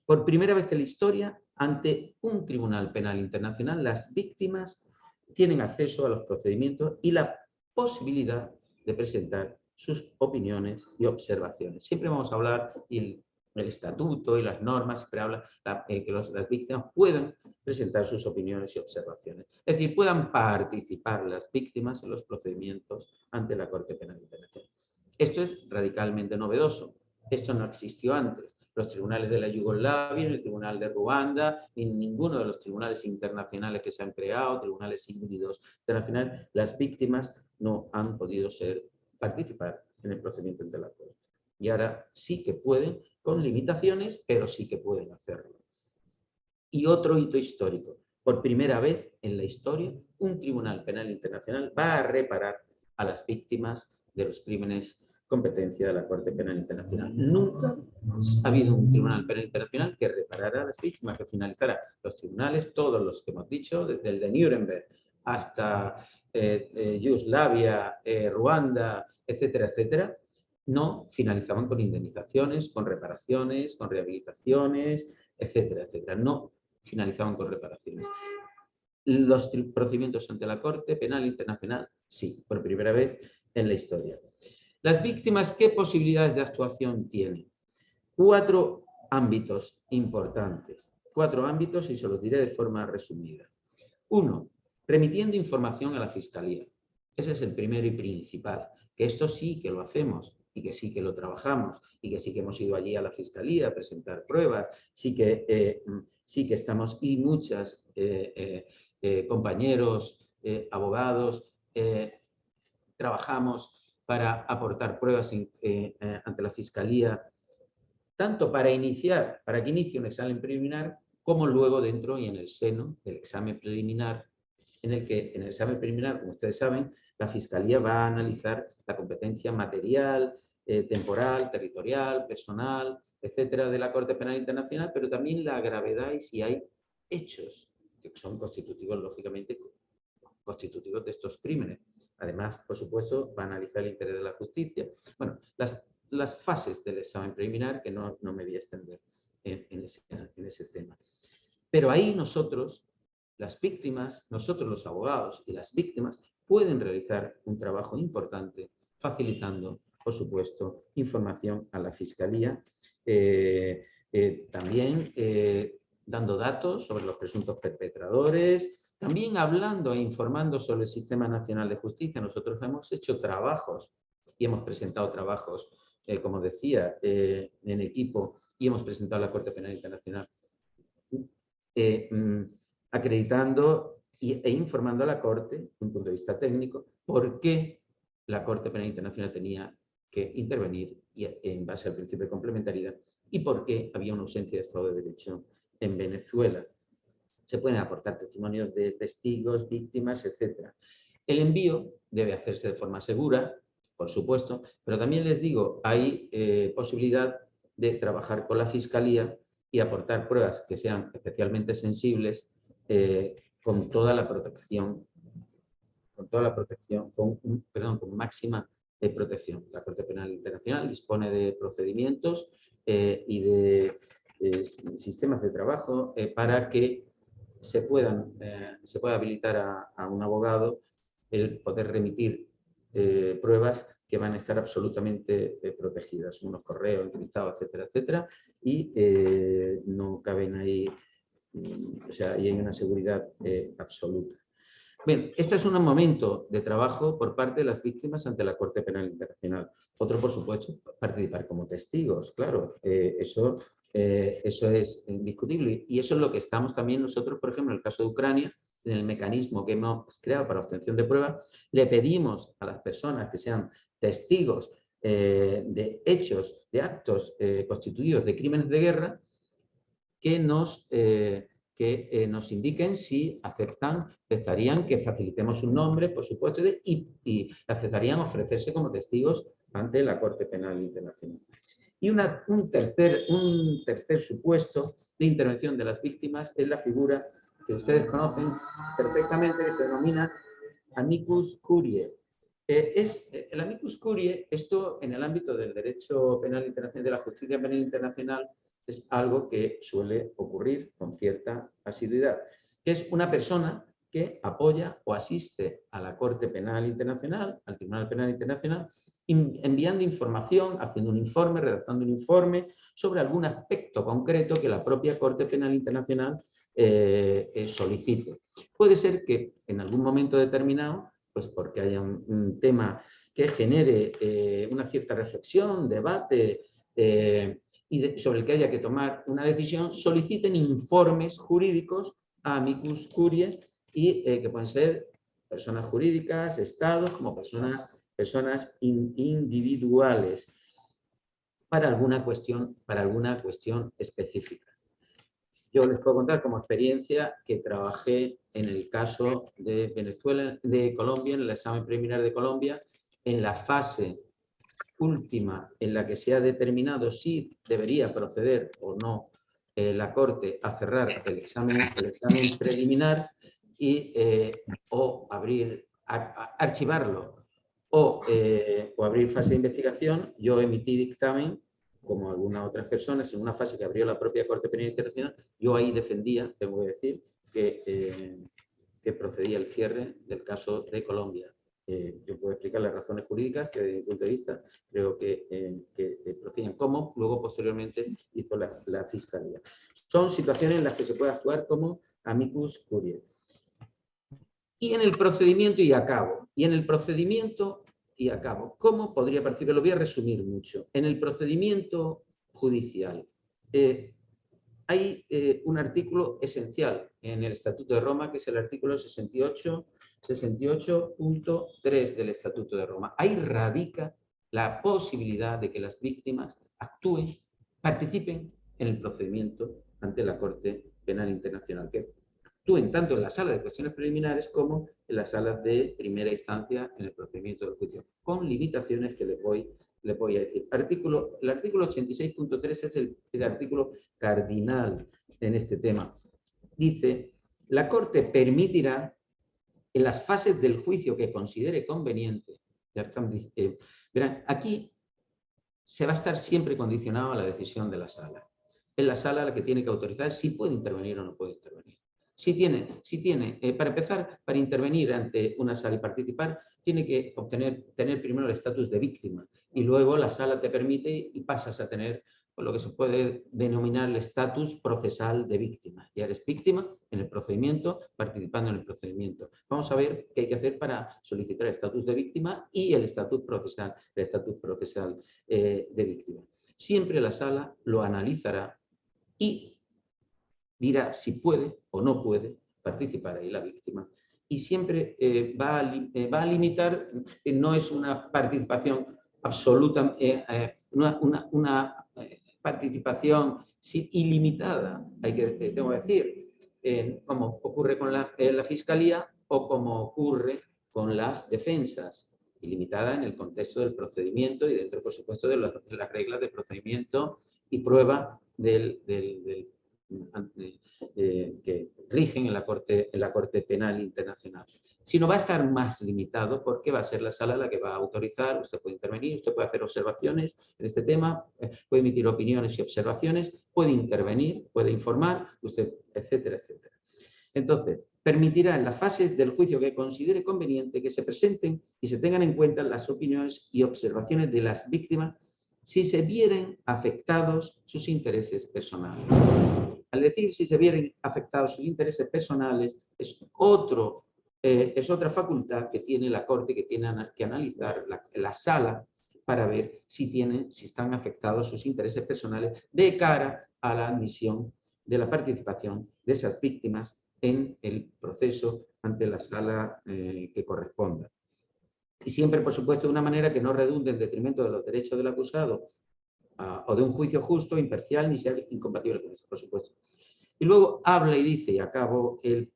Por primera vez en la historia, ante un tribunal penal internacional, las víctimas tienen acceso a los procedimientos y la posibilidad de presentar sus opiniones y observaciones. Siempre vamos a hablar, y el estatuto y las normas siempre hablan que las víctimas puedan presentar sus opiniones y observaciones. Es decir, puedan participar las víctimas en los procedimientos ante la Corte Penal Internacional. Esto es radicalmente novedoso. Esto no existió antes. Los tribunales de la Yugoslavia, el tribunal de Ruanda, ni ninguno de los tribunales internacionales que se han creado, tribunales híbridos internacionales, las víctimas no han podido participar en el procedimiento ante la Corte. Y ahora sí que pueden, con limitaciones, pero sí que pueden hacerlo. Y otro hito histórico. Por primera vez en la historia, un tribunal penal internacional va a reparar a las víctimas de los crímenes competencia de la Corte Penal Internacional. Nunca ha habido un tribunal penal internacional que reparara a las víctimas, que finalizara. Los tribunales, todos los que hemos dicho, desde el de Nuremberg hasta Yugoslavia, Ruanda, etcétera, etcétera, no finalizaban con indemnizaciones, con reparaciones, con rehabilitaciones, etcétera, etcétera. No finalizaban con reparaciones. Los procedimientos ante la Corte Penal Internacional, sí, por primera vez en la historia. Las víctimas, ¿qué posibilidades de actuación tienen? 4 ámbitos importantes. 4 ámbitos y se los diré de forma resumida. 1. remitiendo información a la Fiscalía. Ese es el primero y principal, que esto sí que lo hacemos y que sí que lo trabajamos y que sí que hemos ido allí a la Fiscalía a presentar pruebas, sí que estamos, y muchas compañeros, abogados, trabajamos para aportar pruebas ante la Fiscalía, tanto para que inicie un examen preliminar, como luego dentro y en el seno del examen preliminar, en el examen preliminar, como ustedes saben, la Fiscalía va a analizar la competencia material, temporal, territorial, personal, etcétera, de la Corte Penal Internacional, pero también la gravedad y si hay hechos que son constitutivos, lógicamente, constitutivos de estos crímenes. Además, por supuesto, va a analizar el interés de la justicia. Bueno, las fases del examen preliminar, que no me voy a extender en ese tema. Pero ahí nosotros, las víctimas, nosotros los abogados y las víctimas, pueden realizar un trabajo importante facilitando, por supuesto, información a la Fiscalía, también dando datos sobre los presuntos perpetradores, también hablando e informando sobre el Sistema Nacional de Justicia. Nosotros hemos hecho trabajos y hemos presentado trabajos, como decía, en equipo, y hemos presentado a la Corte Penal Internacional acreditando e informando a la Corte, desde un punto de vista técnico, por qué la Corte Penal Internacional tenía que intervenir en base al principio de complementariedad y por qué había una ausencia de Estado de Derecho en Venezuela. Se pueden aportar testimonios de testigos, víctimas, etc. El envío debe hacerse de forma segura, por supuesto, pero también les digo, hay posibilidad de trabajar con la Fiscalía y aportar pruebas que sean especialmente sensibles con toda la protección, con máxima protección. La Corte Penal Internacional dispone de procedimientos y de sistemas de trabajo para que se pueda habilitar a un abogado el poder remitir pruebas que van a estar absolutamente protegidas, unos correos encriptados, etcétera, etcétera, y no caben ahí, o sea, y hay una seguridad absoluta. Bien, este es un momento de trabajo por parte de las víctimas ante la Corte Penal Internacional. Otro, por supuesto, participar como testigos, claro, eso es indiscutible. Y eso es lo que estamos también nosotros, por ejemplo, en el caso de Ucrania, en el mecanismo que hemos creado para obtención de pruebas, le pedimos a las personas que sean testigos de hechos, de actos constituidos de crímenes de guerra, que nos indiquen si aceptarían que facilitemos un nombre, por supuesto, y aceptarían ofrecerse como testigos ante la Corte Penal Internacional. Y un tercer supuesto de intervención de las víctimas es la figura que ustedes conocen perfectamente, que se denomina amicus curiae. El amicus curiae, esto en el ámbito del derecho penal internacional, de la justicia penal internacional, es algo que suele ocurrir con cierta asiduidad, que es una persona que apoya o asiste a la Corte Penal Internacional, al Tribunal Penal Internacional, enviando información, haciendo un informe, redactando un informe sobre algún aspecto concreto que la propia Corte Penal Internacional solicite. Puede ser que en algún momento determinado, pues porque haya un tema que genere una cierta reflexión, debate, y sobre el que haya que tomar una decisión, soliciten informes jurídicos a amicus curiae y que pueden ser personas jurídicas, estados, como personas individuales para alguna cuestión específica. Yo les puedo contar como experiencia que trabajé en el caso de Venezuela, de Colombia, en el examen preliminar de Colombia, en la fase última en la que se ha determinado si debería proceder o no la Corte a cerrar el examen preliminar y o archivarlo o abrir fase de investigación. Yo emití dictamen, como algunas otras personas, en una fase que abrió la propia Corte Penal Internacional. Yo ahí defendía, tengo que decir, que procedía el cierre del caso de Colombia. Yo puedo explicar las razones jurídicas que desde mi punto de vista creo que proceden, como luego posteriormente hizo la Fiscalía. Son situaciones en las que se puede actuar como amicus curiae. Y en el procedimiento y acabo. Y en el procedimiento y acabo. ¿Cómo podría participar? Lo voy a resumir mucho. En el procedimiento judicial hay un artículo esencial en el Estatuto de Roma, que es el artículo 68.3 del Estatuto de Roma. Ahí radica la posibilidad de que las víctimas actúen, participen en el procedimiento ante la Corte Penal Internacional, que actúen tanto en la sala de cuestiones preliminares como en la sala de primera instancia en el procedimiento del juicio, con limitaciones que les voy a decir. El artículo 86.3 es el artículo cardinal en este tema. Dice, la Corte permitirá en las fases del juicio que considere conveniente. Verán, aquí se va a estar siempre condicionado a la decisión de la sala. Es la sala la que tiene que autorizar si puede intervenir o no puede intervenir. Si tiene, para empezar, para intervenir ante una sala y participar, tiene que tener primero el estatus de víctima y luego la sala te permite y pasas a tener lo que se puede denominar el estatus procesal de víctima. Ya eres víctima en el procedimiento, participando en el procedimiento. Vamos a ver qué hay que hacer para solicitar el estatus de víctima y el estatus procesal de víctima. Siempre la sala lo analizará y dirá si puede o no puede participar ahí la víctima. Y siempre va a limitar, no es una participación absoluta, una participación ilimitada, tengo que decir, como ocurre con la Fiscalía o como ocurre con las defensas, ilimitada en el contexto del procedimiento y dentro, por supuesto, de las reglas de procedimiento y prueba que rigen en la Corte Penal Internacional. Sino va a estar más limitado porque va a ser la sala la que va a autorizar, usted puede intervenir, usted puede hacer observaciones en este tema, puede emitir opiniones y observaciones, puede intervenir, puede informar, usted, etcétera, etcétera. Entonces, permitirá en las fases del juicio que considere conveniente que se presenten y se tengan en cuenta las opiniones y observaciones de las víctimas si se vieren afectados sus intereses personales. Al decir si se vieren afectados sus intereses personales, es otra facultad que tiene la Corte, que tiene que analizar la sala para ver si están afectados sus intereses personales de cara a la admisión de la participación de esas víctimas en el proceso ante la sala que corresponda. Y siempre, por supuesto, de una manera que no redunde en detrimento de los derechos del acusado o de un juicio justo, imparcial, ni sea incompatible con eso, por supuesto. Y luego habla y dice, y acabo el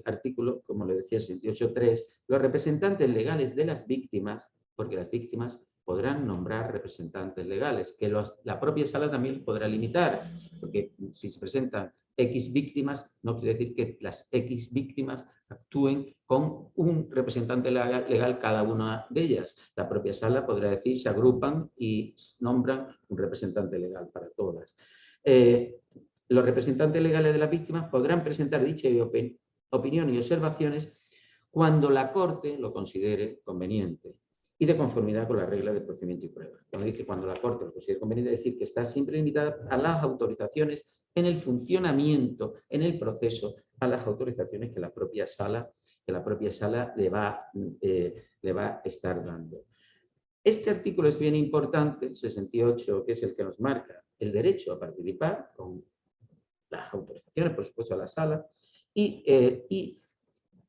artículo, como le decía, 68.3, los representantes legales de las víctimas, porque las víctimas podrán nombrar representantes legales, que la propia sala también podrá limitar, porque si se presentan X víctimas, no quiere decir que las X víctimas actúen con un representante legal cada una de ellas. La propia sala podrá decir, se agrupan y nombran un representante legal para todas. Los representantes legales de las víctimas podrán presentar dichas opiniones y observaciones cuando la Corte lo considere conveniente y de conformidad con las reglas de procedimiento y prueba. Cuando dice cuando la Corte lo considere conveniente, es decir que está siempre limitada a las autorizaciones en el funcionamiento, en el proceso, a las autorizaciones que la propia sala le va a estar dando. Este artículo es bien importante, 68, que es el que nos marca el derecho a participar con las autorizaciones, por supuesto, a la sala, y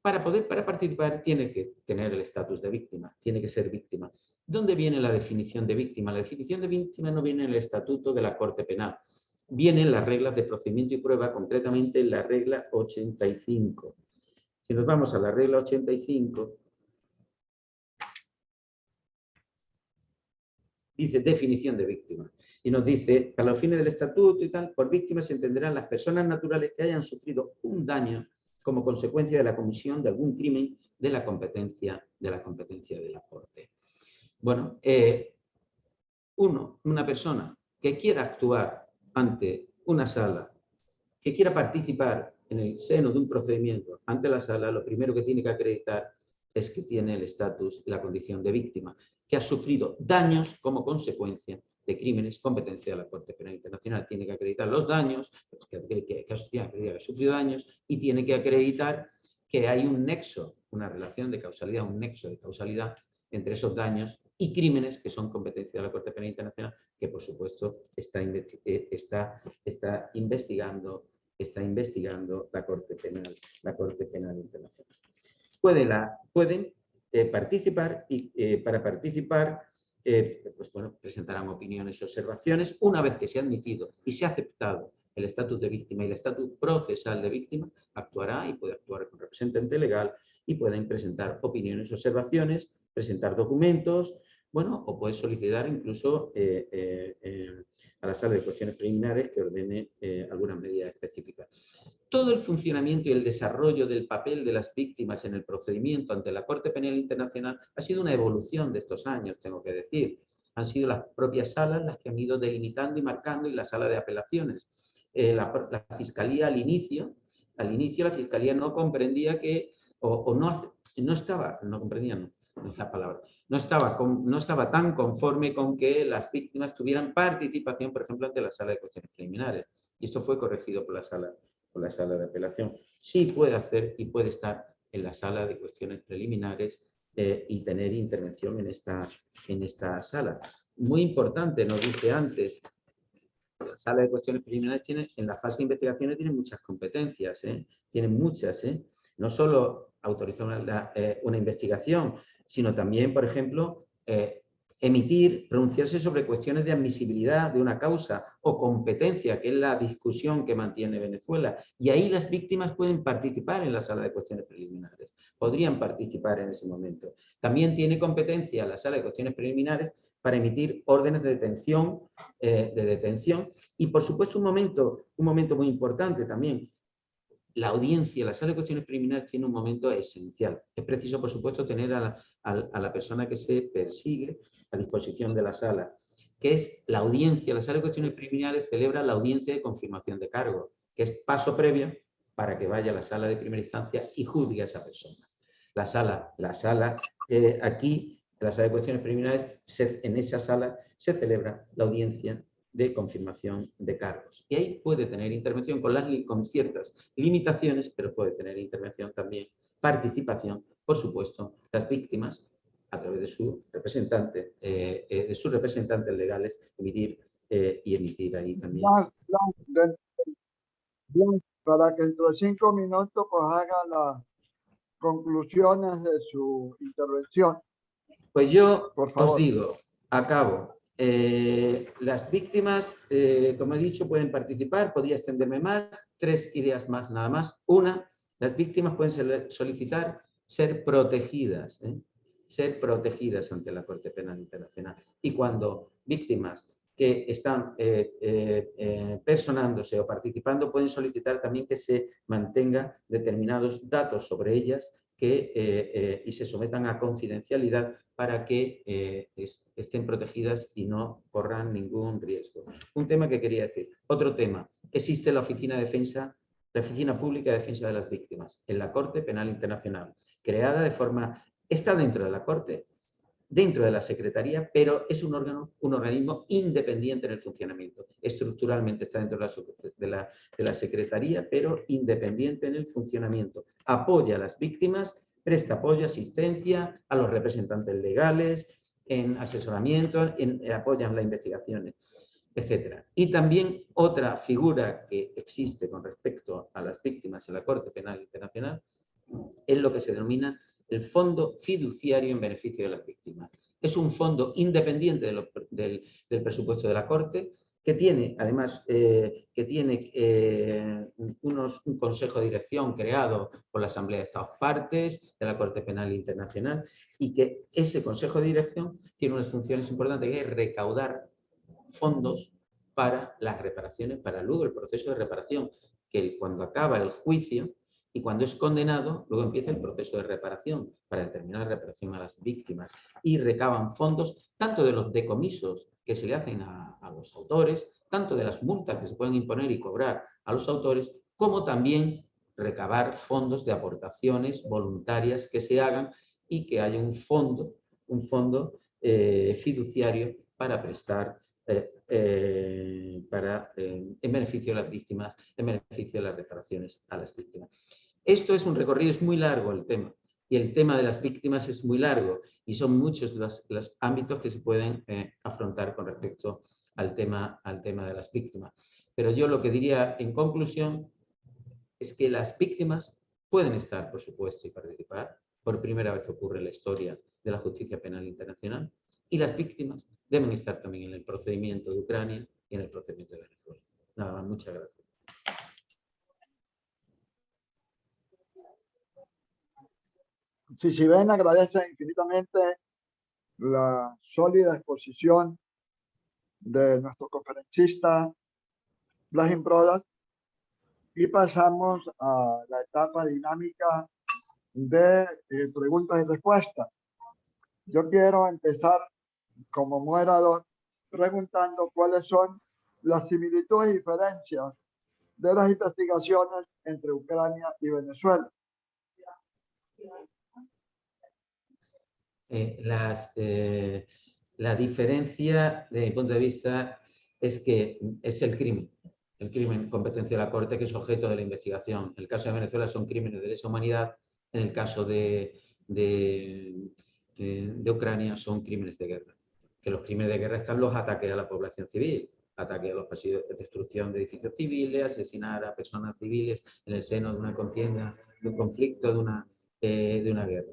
para participar tiene que tener el estatus de víctima, tiene que ser víctima. ¿Dónde viene la definición de víctima? La definición de víctima no viene en el estatuto de la Corte Penal, viene en las reglas de procedimiento y prueba, concretamente en la regla 85. Si nos vamos a la regla 85, dice definición de víctima. Y nos dice, a los fines del estatuto y tal, por víctimas se entenderán las personas naturales que hayan sufrido un daño como consecuencia de la comisión de algún crimen de la competencia de la Corte. Bueno, una persona que quiera actuar ante una sala, que quiera participar en el seno de un procedimiento ante la sala, lo primero que tiene que acreditar es que tiene el estatus y la condición de víctima, que ha sufrido daños como consecuencia de crímenes, competencia de la Corte Penal Internacional. Tiene que acreditar los daños, que ha sufrido daños, y tiene que acreditar que hay un nexo, una relación de causalidad, un nexo de causalidad entre esos daños y crímenes que son competencia de la Corte Penal Internacional, que por supuesto está investigando la Corte Penal Internacional. Pueden participar y para participar pues bueno, presentarán opiniones y observaciones. Una vez que se ha admitido y se ha aceptado el estatus de víctima y el estatus procesal de víctima, actuará y puede actuar con representante legal y pueden presentar opiniones y observaciones, presentar documentos, bueno, o puede solicitar incluso a la Sala de Cuestiones Preliminares que ordene alguna medida específica. Todo el funcionamiento y el desarrollo del papel de las víctimas en el procedimiento ante la Corte Penal Internacional ha sido una evolución de estos años, tengo que decir. Han sido las propias salas las que han ido delimitando y marcando, y la sala de apelaciones. La Fiscalía al inicio la Fiscalía no comprendía que, no estaba tan conforme con que las víctimas tuvieran participación, por ejemplo, ante la Sala de Cuestiones Preliminares. Y esto fue corregido por la sala de apelación. Sí puede hacer y puede estar en la Sala de Cuestiones Preliminares y tener intervención en esta sala. Muy importante, nos dice antes, la Sala de Cuestiones Preliminares en la fase de investigaciones tiene muchas competencias, tiene muchas, no solo autorizar una investigación, sino también, por ejemplo, pronunciarse sobre cuestiones de admisibilidad de una causa o competencia, que es la discusión que mantiene Venezuela. Y ahí las víctimas pueden participar en la Sala de Cuestiones Preliminares, podrían participar en ese momento. También tiene competencia la Sala de Cuestiones Preliminares para emitir órdenes de detención. Y, por supuesto, un momento muy importante también, la audiencia, la Sala de Cuestiones Preliminares tiene un momento esencial. Es preciso, por supuesto, tener a la persona que se persigue a disposición de la sala, que es la audiencia. La Sala de Cuestiones Preliminares celebra la audiencia de confirmación de cargo, que es paso previo para que vaya a la sala de primera instancia y juzgue a esa persona. Aquí, en la Sala de Cuestiones Preliminares, en esa sala se celebra la audiencia de confirmación de cargos. Y ahí puede tener intervención con ciertas limitaciones, pero puede tener intervención también, participación, por supuesto, las víctimas, a través de sus representantes legales, emitir ahí también. Blas, para que dentro de 5 minutos pues haga las conclusiones de su intervención. Pues yo Por favor. os digo, acabo. Las víctimas, como he dicho, pueden participar, podría extenderme más, 3 ideas más nada más. Una, las víctimas pueden solicitar ser protegidas ante la Corte Penal Internacional. Y cuando víctimas que están personándose o participando pueden solicitar también que se mantengan determinados datos sobre ellas y se sometan a confidencialidad para que estén protegidas y no corran ningún riesgo. Un tema que quería decir. Otro tema. Existe la Oficina Pública de Defensa de las Víctimas en la Corte Penal Internacional, creada está dentro de la Corte, dentro de la Secretaría, pero es un organismo independiente en el funcionamiento. Estructuralmente está dentro de la Secretaría, pero independiente en el funcionamiento. Apoya a las víctimas, presta apoyo, asistencia a los representantes legales, en asesoramiento, apoyan las investigaciones, etc. Y también otra figura que existe con respecto a las víctimas en la Corte Penal Internacional es lo que se denomina el Fondo Fiduciario en Beneficio de las Víctimas. Es un fondo independiente del presupuesto de la Corte, que tiene, además, un consejo de dirección creado por la Asamblea de Estados Partes de la Corte Penal Internacional, y que ese consejo de dirección tiene unas funciones importantes, que es recaudar fondos para las reparaciones, para luego el proceso de reparación, que cuando acaba el juicio y cuando es condenado, luego empieza el proceso de reparación para determinar la reparación a las víctimas, y recaban fondos tanto de los decomisos que se le hacen a los autores, tanto de las multas que se pueden imponer y cobrar a los autores, como también recabar fondos de aportaciones voluntarias que se hagan y que haya un fondo fiduciario para prestar en beneficio de las víctimas, en beneficio de las reparaciones a las víctimas. Esto es un recorrido, es muy largo el tema. Y el tema de las víctimas es muy largo y son muchos los ámbitos que se pueden afrontar con respecto al tema de las víctimas. Pero yo lo que diría en conclusión es que las víctimas pueden estar, por supuesto, y participar. Por primera vez ocurre en la historia de la justicia penal internacional. Y las víctimas deben estar también en el procedimiento de Ucrania y en el procedimiento de Venezuela. Nada más, muchas gracias. Sisiben agradece infinitamente la sólida exposición de nuestro conferencista Blahim Brodas y pasamos a la etapa dinámica de preguntas y respuestas. Yo quiero empezar como moderador preguntando cuáles son las similitudes y diferencias de las investigaciones entre Ucrania y Venezuela. La diferencia, desde mi punto de vista, es que es el crimen competencia de la Corte, que es objeto de la investigación. En el caso de Venezuela son crímenes de lesa humanidad, en el caso de Ucrania son crímenes de guerra. Que los crímenes de guerra están los ataques a la población civil, ataques a los pasivos, destrucción de edificios civiles, asesinar a personas civiles en el seno de una contienda, de un conflicto, de una guerra.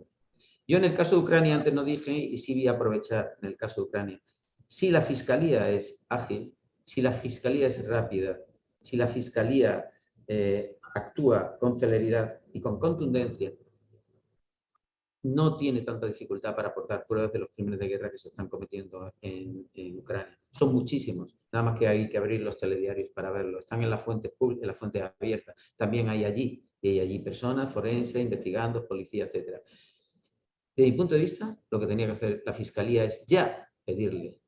Yo en el caso de Ucrania antes no dije, y sí voy a aprovechar en el caso de Ucrania, si la Fiscalía es ágil, si la Fiscalía es rápida, si la Fiscalía actúa con celeridad y con contundencia, no tiene tanta dificultad para aportar pruebas de los crímenes de guerra que se están cometiendo en Ucrania. Son muchísimos, nada más que hay que abrir los telediarios para verlo. Están en las fuentes públicas, en las fuentes abiertas. También hay allí personas forenses investigando, policía, etcétera. Desde mi punto de vista, lo que tenía que hacer la Fiscalía es ya pedirle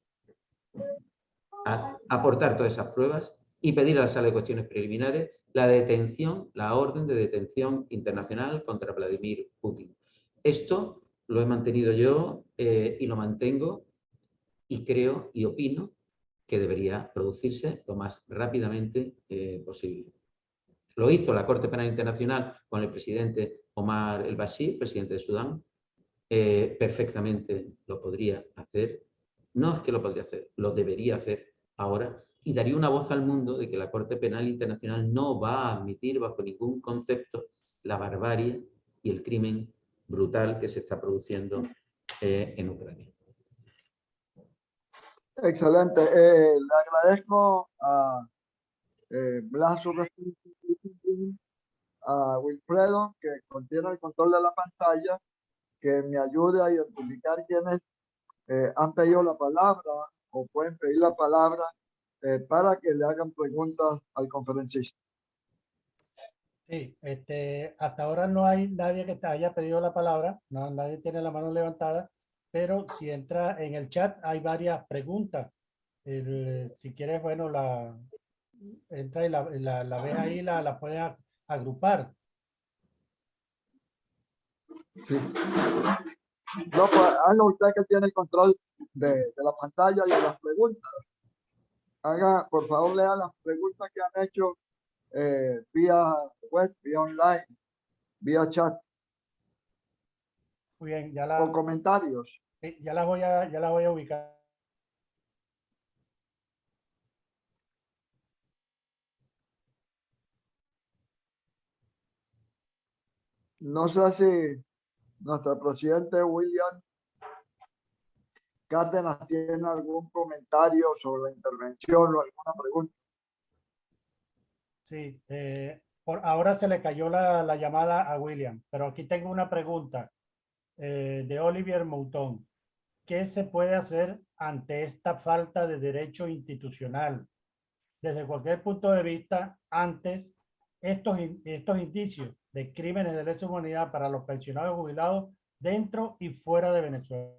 aportar todas esas pruebas y pedir a la Sala de Cuestiones Preliminares la detención, la orden de detención internacional contra Vladimir Putin. Esto lo he mantenido yo y lo mantengo y creo y opino que debería producirse lo más rápidamente posible. Lo hizo la Corte Penal Internacional con el presidente Omar el-Bashir, presidente de Sudán. Perfectamente lo podría hacer. No es que lo podría hacer, lo debería hacer ahora y daría una voz al mundo de que la Corte Penal Internacional no va a admitir bajo ningún concepto la barbarie y el crimen brutal que se está produciendo en Ucrania. Excelente. Le agradezco a Blas, a Wilfredo, que contiene el control de la pantalla, que me ayude a identificar quienes han pedido la palabra o pueden pedir la palabra para que le hagan preguntas al conferencista. Sí, hasta ahora no hay nadie que te haya pedido la palabra, no, nadie tiene la mano levantada, pero si entra en el chat hay varias preguntas. Si quieres, bueno, entra y la ves ahí, la puedes agrupar. Sí. No, pues hazlo usted que tiene el control de la pantalla y de las preguntas. Haga, por favor, lea las preguntas que han hecho vía web, vía online, vía chat. Muy bien, o comentarios. Ya las voy a ubicar. No sé si nuestro presidente William Cárdenas tiene algún comentario sobre la intervención o alguna pregunta. Sí, por ahora se le cayó la llamada a William, pero aquí tengo una pregunta de Olivier Mouton. ¿Qué se puede hacer ante esta falta de derecho institucional? Desde cualquier punto de vista, antes estos indicios de crímenes de lesa humanidad para los pensionados jubilados dentro y fuera de Venezuela.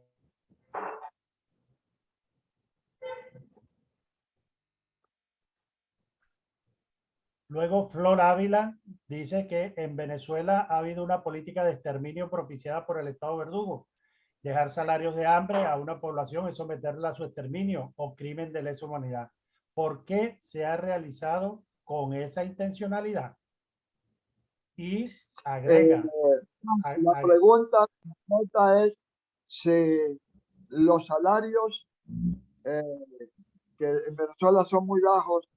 Luego, Flor Ávila dice que en Venezuela ha habido una política de exterminio propiciada por el Estado verdugo. Dejar salarios de hambre a una población es someterla a su exterminio o crimen de lesa humanidad. ¿Por qué se ha realizado con esa intencionalidad? Y agrega, La pregunta es si los salarios que en Venezuela son muy bajos,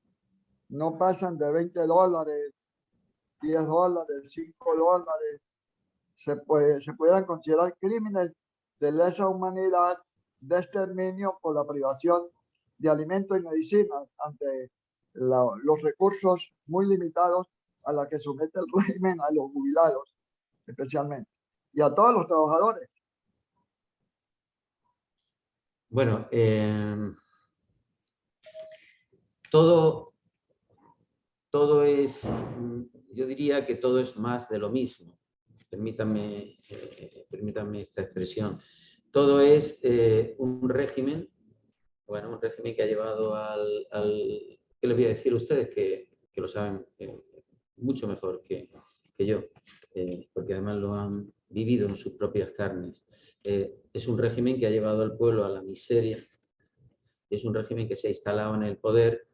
no pasan de $20, $10, $5, se pudieran considerar crímenes de lesa humanidad de exterminio por la privación de alimentos y medicinas ante los recursos muy limitados a la que somete el régimen a los jubilados especialmente y a todos los trabajadores. Bueno, todo es, yo diría que todo es más de lo mismo. Permítanme esta expresión. Todo es un régimen, bueno, un régimen que ha llevado ¿qué les voy a decir a ustedes? Que lo saben mucho mejor que yo, porque además lo han vivido en sus propias carnes. Es un régimen que ha llevado al pueblo a la miseria. Es un régimen que se ha instalado en el poder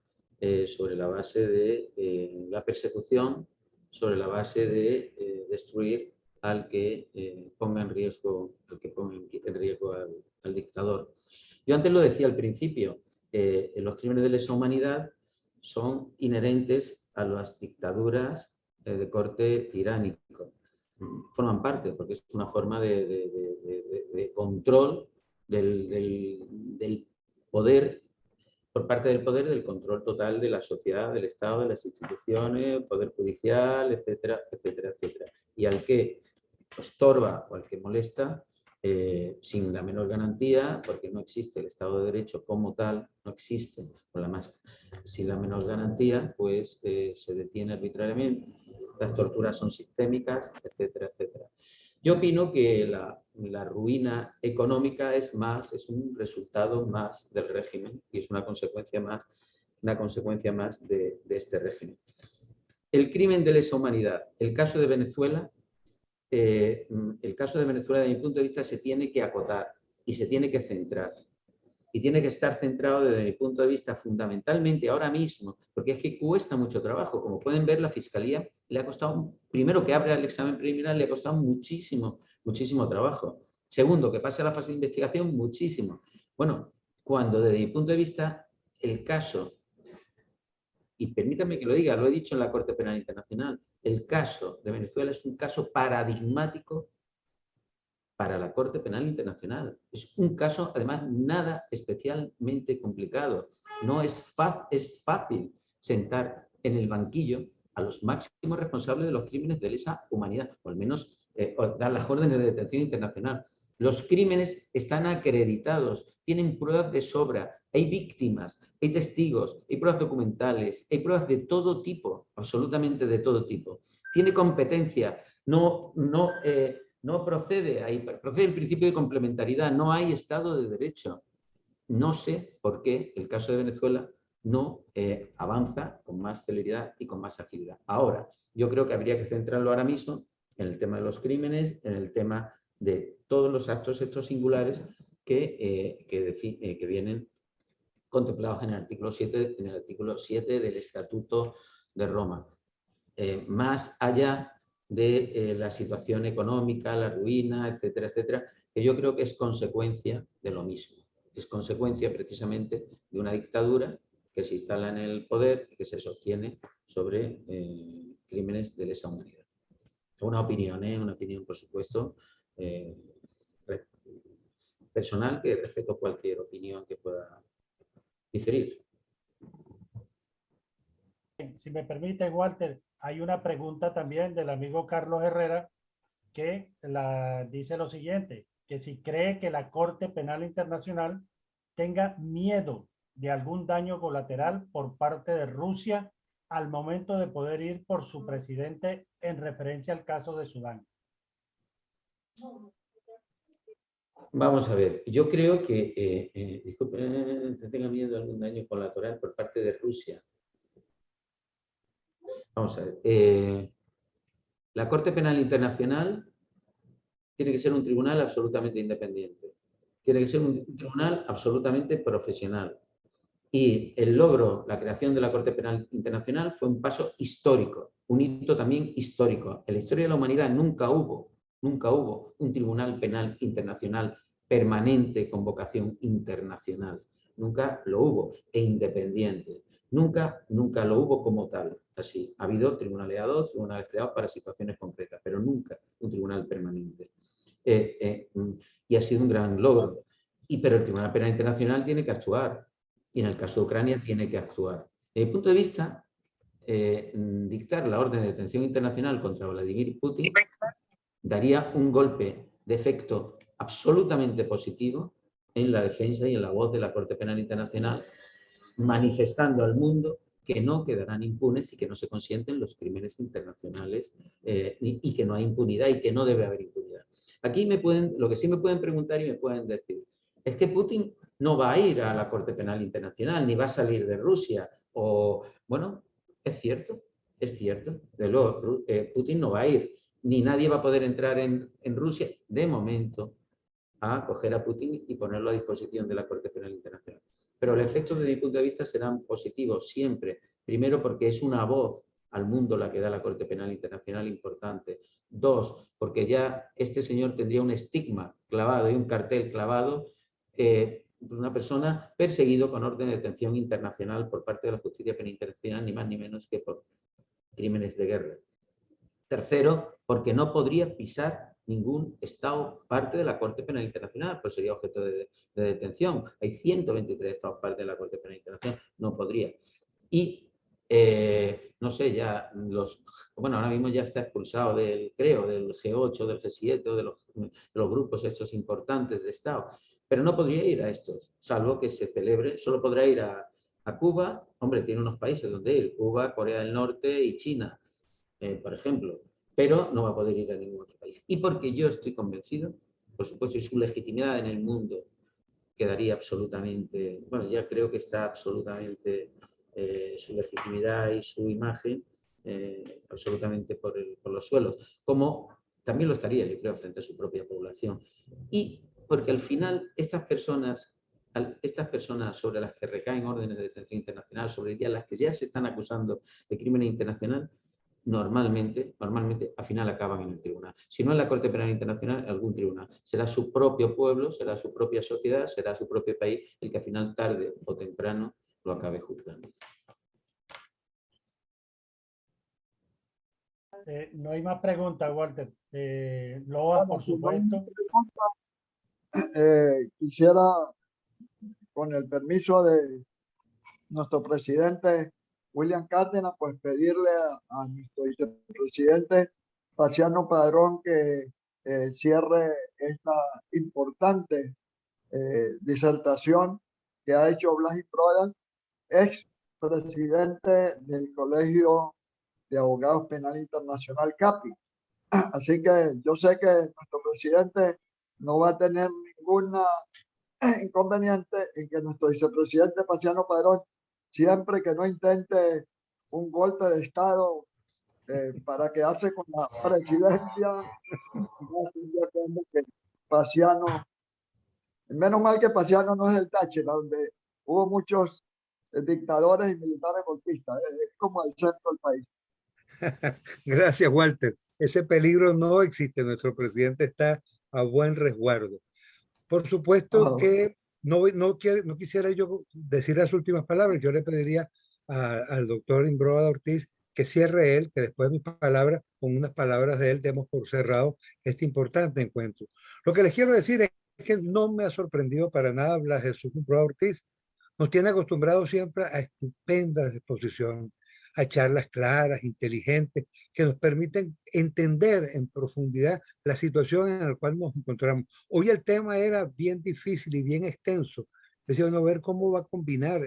sobre la base de la persecución, sobre la base de destruir al que ponga en riesgo, al dictador. Yo antes lo decía al principio, los crímenes de lesa humanidad son inherentes a las dictaduras de corte tiránico. Forman parte, porque es una forma de control del poder, por parte del poder, del control total de la sociedad, del Estado, de las instituciones, poder judicial, etcétera, etcétera, etcétera. Y al que estorba o al que molesta, sin la menor garantía, porque no existe el Estado de Derecho como tal, no existe, sin la menor garantía, pues se detiene arbitrariamente, las torturas son sistémicas, etcétera, etcétera. Yo opino que la ruina económica es un resultado más del régimen y es una consecuencia más de este régimen. El crimen de lesa humanidad, el caso de Venezuela, desde mi punto de vista, se tiene que acotar y se tiene que centrar. Y tiene que estar centrado desde mi punto de vista fundamentalmente ahora mismo, porque es que cuesta mucho trabajo. Como pueden ver, la Fiscalía le ha costado, primero que abra el examen preliminar, le ha costado muchísimo, muchísimo trabajo. Segundo, que pase a la fase de investigación, muchísimo. Bueno, cuando desde mi punto de vista el caso, y permítanme que lo diga, lo he dicho en la Corte Penal Internacional, el caso de Venezuela es un caso paradigmático para la Corte Penal Internacional. Es un caso, además, nada especialmente complicado. No es fácil sentar en el banquillo a los máximos responsables de los crímenes de lesa humanidad, o al menos dar las órdenes de detención internacional. Los crímenes están acreditados, tienen pruebas de sobra, hay víctimas, hay testigos, hay pruebas documentales, hay pruebas de todo tipo, absolutamente de todo tipo. Tiene competencia, no procede, procede el principio de complementariedad, no hay Estado de Derecho. No sé por qué el caso de Venezuela no avanza con más celeridad y con más agilidad. Ahora, yo creo que habría que centrarlo ahora mismo en el tema de los crímenes, en el tema de todos los actos estos singulares que vienen contemplados en el artículo 7 del Estatuto de Roma. Más allá de la situación económica, la ruina, etcétera, etcétera, que yo creo que es consecuencia de lo mismo. Es consecuencia precisamente de una dictadura que se instala en el poder y que se sostiene sobre crímenes de lesa humanidad. Una opinión, por supuesto, personal, que respeto cualquier opinión que pueda diferir. Si me permite, Walter, hay una pregunta también del amigo Carlos Herrera que dice lo siguiente, que si cree que la Corte Penal Internacional tenga miedo de algún daño colateral por parte de Rusia al momento de poder ir por su presidente en referencia al caso de Sudán. Vamos a ver, yo creo que, disculpen, tenga miedo de algún daño colateral por parte de Rusia. Vamos a ver, la Corte Penal Internacional tiene que ser un tribunal absolutamente independiente. Tiene que ser un tribunal absolutamente profesional. Y el logro, la creación de la Corte Penal Internacional fue un paso histórico, un hito también histórico. En la historia de la humanidad nunca hubo un Tribunal Penal Internacional permanente con vocación internacional. Nunca lo hubo, e independiente. Nunca lo hubo como tal. Así, ha habido tribunales ad hoc, tribunales creados para situaciones concretas, pero nunca un tribunal permanente. Y ha sido un gran logro. Pero el Tribunal Penal Internacional tiene que actuar. Y en el caso de Ucrania tiene que actuar. Desde mi punto de vista, dictar la orden de detención internacional contra Vladimir Putin daría un golpe de efecto absolutamente positivo en la defensa y en la voz de la Corte Penal Internacional, manifestando al mundo que no quedarán impunes y que no se consienten los crímenes internacionales y que no hay impunidad y que no debe haber impunidad. Aquí lo que sí me pueden preguntar y me pueden decir es que Putin no va a ir a la Corte Penal Internacional ni va a salir de Rusia. Bueno, es cierto. Putin no va a ir, ni nadie va a poder entrar en Rusia de momento a coger a Putin y ponerlo a disposición de la Corte Penal Internacional. Pero los efectos, desde mi punto de vista, serán positivos siempre. Primero, porque es una voz al mundo la que da la Corte Penal Internacional importante. Dos, porque ya este señor tendría un estigma clavado y un cartel clavado de una persona perseguido con orden de detención internacional por parte de la justicia penal internacional, ni más ni menos que por crímenes de guerra. Tercero, porque no podría pisar ningún Estado parte de la Corte Penal Internacional, pues sería objeto de detención. Hay 123 Estados parte de la Corte Penal Internacional, no podría. Y, no sé, ya bueno, ahora mismo ya está expulsado del G8, del G7, o de los grupos estos importantes de Estado, pero no podría ir a estos, salvo que se celebre, solo podrá ir a Cuba. Hombre, tiene unos países donde ir, Cuba, Corea del Norte y China, por ejemplo, pero no va a poder ir a ningún otro país. Y porque yo estoy convencido, por supuesto, y su legitimidad en el mundo quedaría absolutamente, bueno, ya creo que está absolutamente su legitimidad y su imagen absolutamente por los suelos, como también lo estaría, yo creo, frente a su propia población. Y porque al final estas personas sobre las que recaen órdenes de detención internacional, sobre las que ya se están acusando de crimen internacional, normalmente, al final acaban en el tribunal. Si no en la Corte Penal Internacional, algún tribunal. Será su propio pueblo, será su propia sociedad, será su propio país el que al final, tarde o temprano, lo acabe juzgando. No hay más preguntas, Walter. Loa, por supuesto. Quisiera, con el permiso de nuestro presidente William Cárdenas, pues pedirle a nuestro vicepresidente Faciano Padrón que cierre esta importante disertación que ha hecho Blas Prodan, ex presidente del Colegio de Abogados Penal Internacional, CAPI. Así que yo sé que nuestro presidente no va a tener ningún inconveniente en que nuestro vicepresidente Faciano Padrón, siempre que no intente un golpe de Estado para quedarse con la presidencia, que Faciano, menos mal que Faciano no es el Táchira, donde hubo muchos dictadores y militares golpistas, es como el centro del país. Gracias, Walter. Ese peligro no existe. Nuestro presidente está a buen resguardo. Por supuesto que no quisiera yo decir las últimas palabras. Yo le pediría al doctor Imbroda Ortiz que cierre él, que después de mis palabras, con unas palabras de él, demos por cerrado este importante encuentro. Lo que les quiero decir es que no me ha sorprendido para nada Blas Jesús Imbroda Ortiz. Nos tiene acostumbrados siempre a estupendas exposiciones, a charlas claras, inteligentes, que nos permiten entender en profundidad la situación en la cual nos encontramos. Hoy el tema era bien difícil y bien extenso. Decía uno, ver cómo va a combinar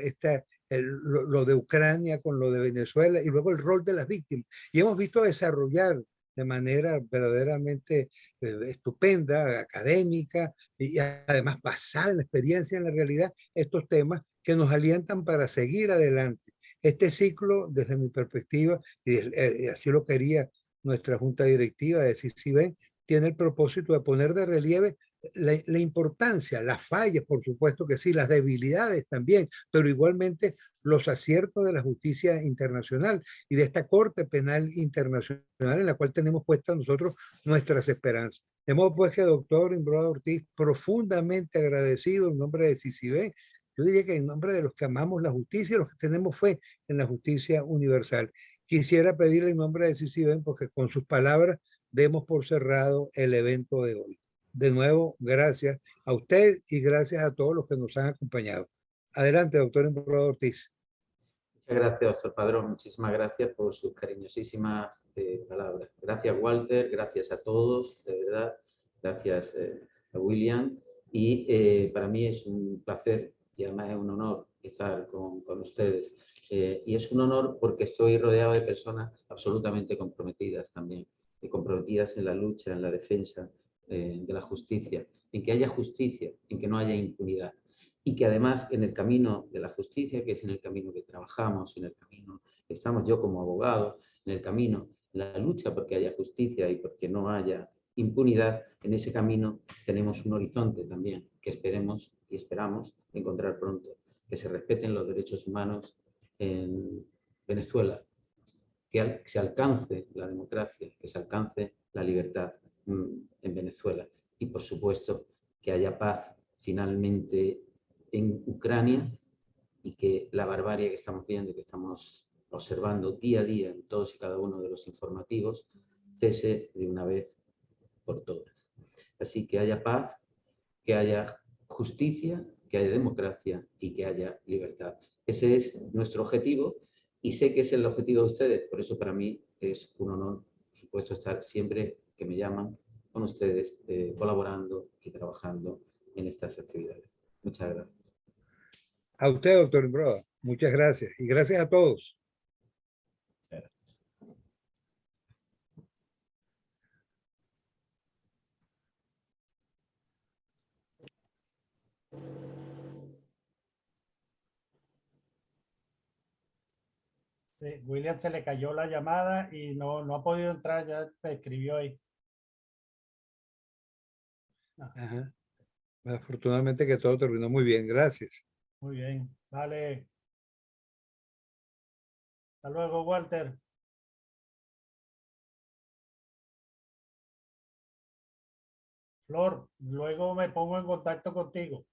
lo de Ucrania con lo de Venezuela y luego el rol de las víctimas. Y hemos visto desarrollar de manera verdaderamente estupenda, académica y además basada en la experiencia, en la realidad, estos temas que nos alientan para seguir adelante. Este ciclo, desde mi perspectiva, y así lo quería nuestra junta directiva de CICIBEN, tiene el propósito de poner de relieve la importancia, las fallas, por supuesto que sí, las debilidades también, pero igualmente los aciertos de la justicia internacional y de esta Corte Penal Internacional en la cual tenemos puestas nosotros nuestras esperanzas. De modo pues que, doctor Imbroda Ortiz, profundamente agradecido en nombre de CICIBEN, yo diría que en nombre de los que amamos la justicia, los que tenemos fe en la justicia universal. Quisiera pedirle en nombre de CICIBEN, porque con sus palabras demos por cerrado el evento de hoy. De nuevo, gracias a usted y gracias a todos los que nos han acompañado. Adelante, doctor Imbroda Ortiz. Muchas gracias, doctor Padrón. Muchísimas gracias por sus cariñosísimas palabras. Gracias, Walter. Gracias a todos, de verdad. Gracias a William. Y para mí es un placer y además es un honor estar con ustedes. Y es un honor porque estoy rodeado de personas absolutamente comprometidas también, y comprometidas en la lucha, en la defensa de la justicia, en que haya justicia, en que no haya impunidad. Y que además en el camino de la justicia, que es en el camino que trabajamos, en el camino que estamos yo como abogado, en el camino, en la lucha porque haya justicia y porque no haya impunidad, en ese camino tenemos un horizonte también que esperemos y esperamos encontrar pronto, que se respeten los derechos humanos en Venezuela, que se alcance la democracia, que se alcance la libertad en Venezuela y, por supuesto, que haya paz finalmente en Ucrania y que la barbarie que estamos viendo y que estamos observando día a día en todos y cada uno de los informativos cese de una vez por todas. Así que haya paz, que haya justicia, que haya democracia y que haya libertad. Ese es nuestro objetivo y sé que es el objetivo de ustedes, por eso para mí es un honor, por supuesto, estar siempre que me llaman con ustedes, colaborando y trabajando en estas actividades. Muchas gracias. A usted, doctor Imbroda, muchas gracias. Y gracias a todos. Sí, William se le cayó la llamada y no ha podido entrar, ya te escribió ahí. Ajá. Afortunadamente que todo terminó muy bien. Gracias. Muy bien, vale. Hasta luego, Walter. Flor, luego me pongo en contacto contigo.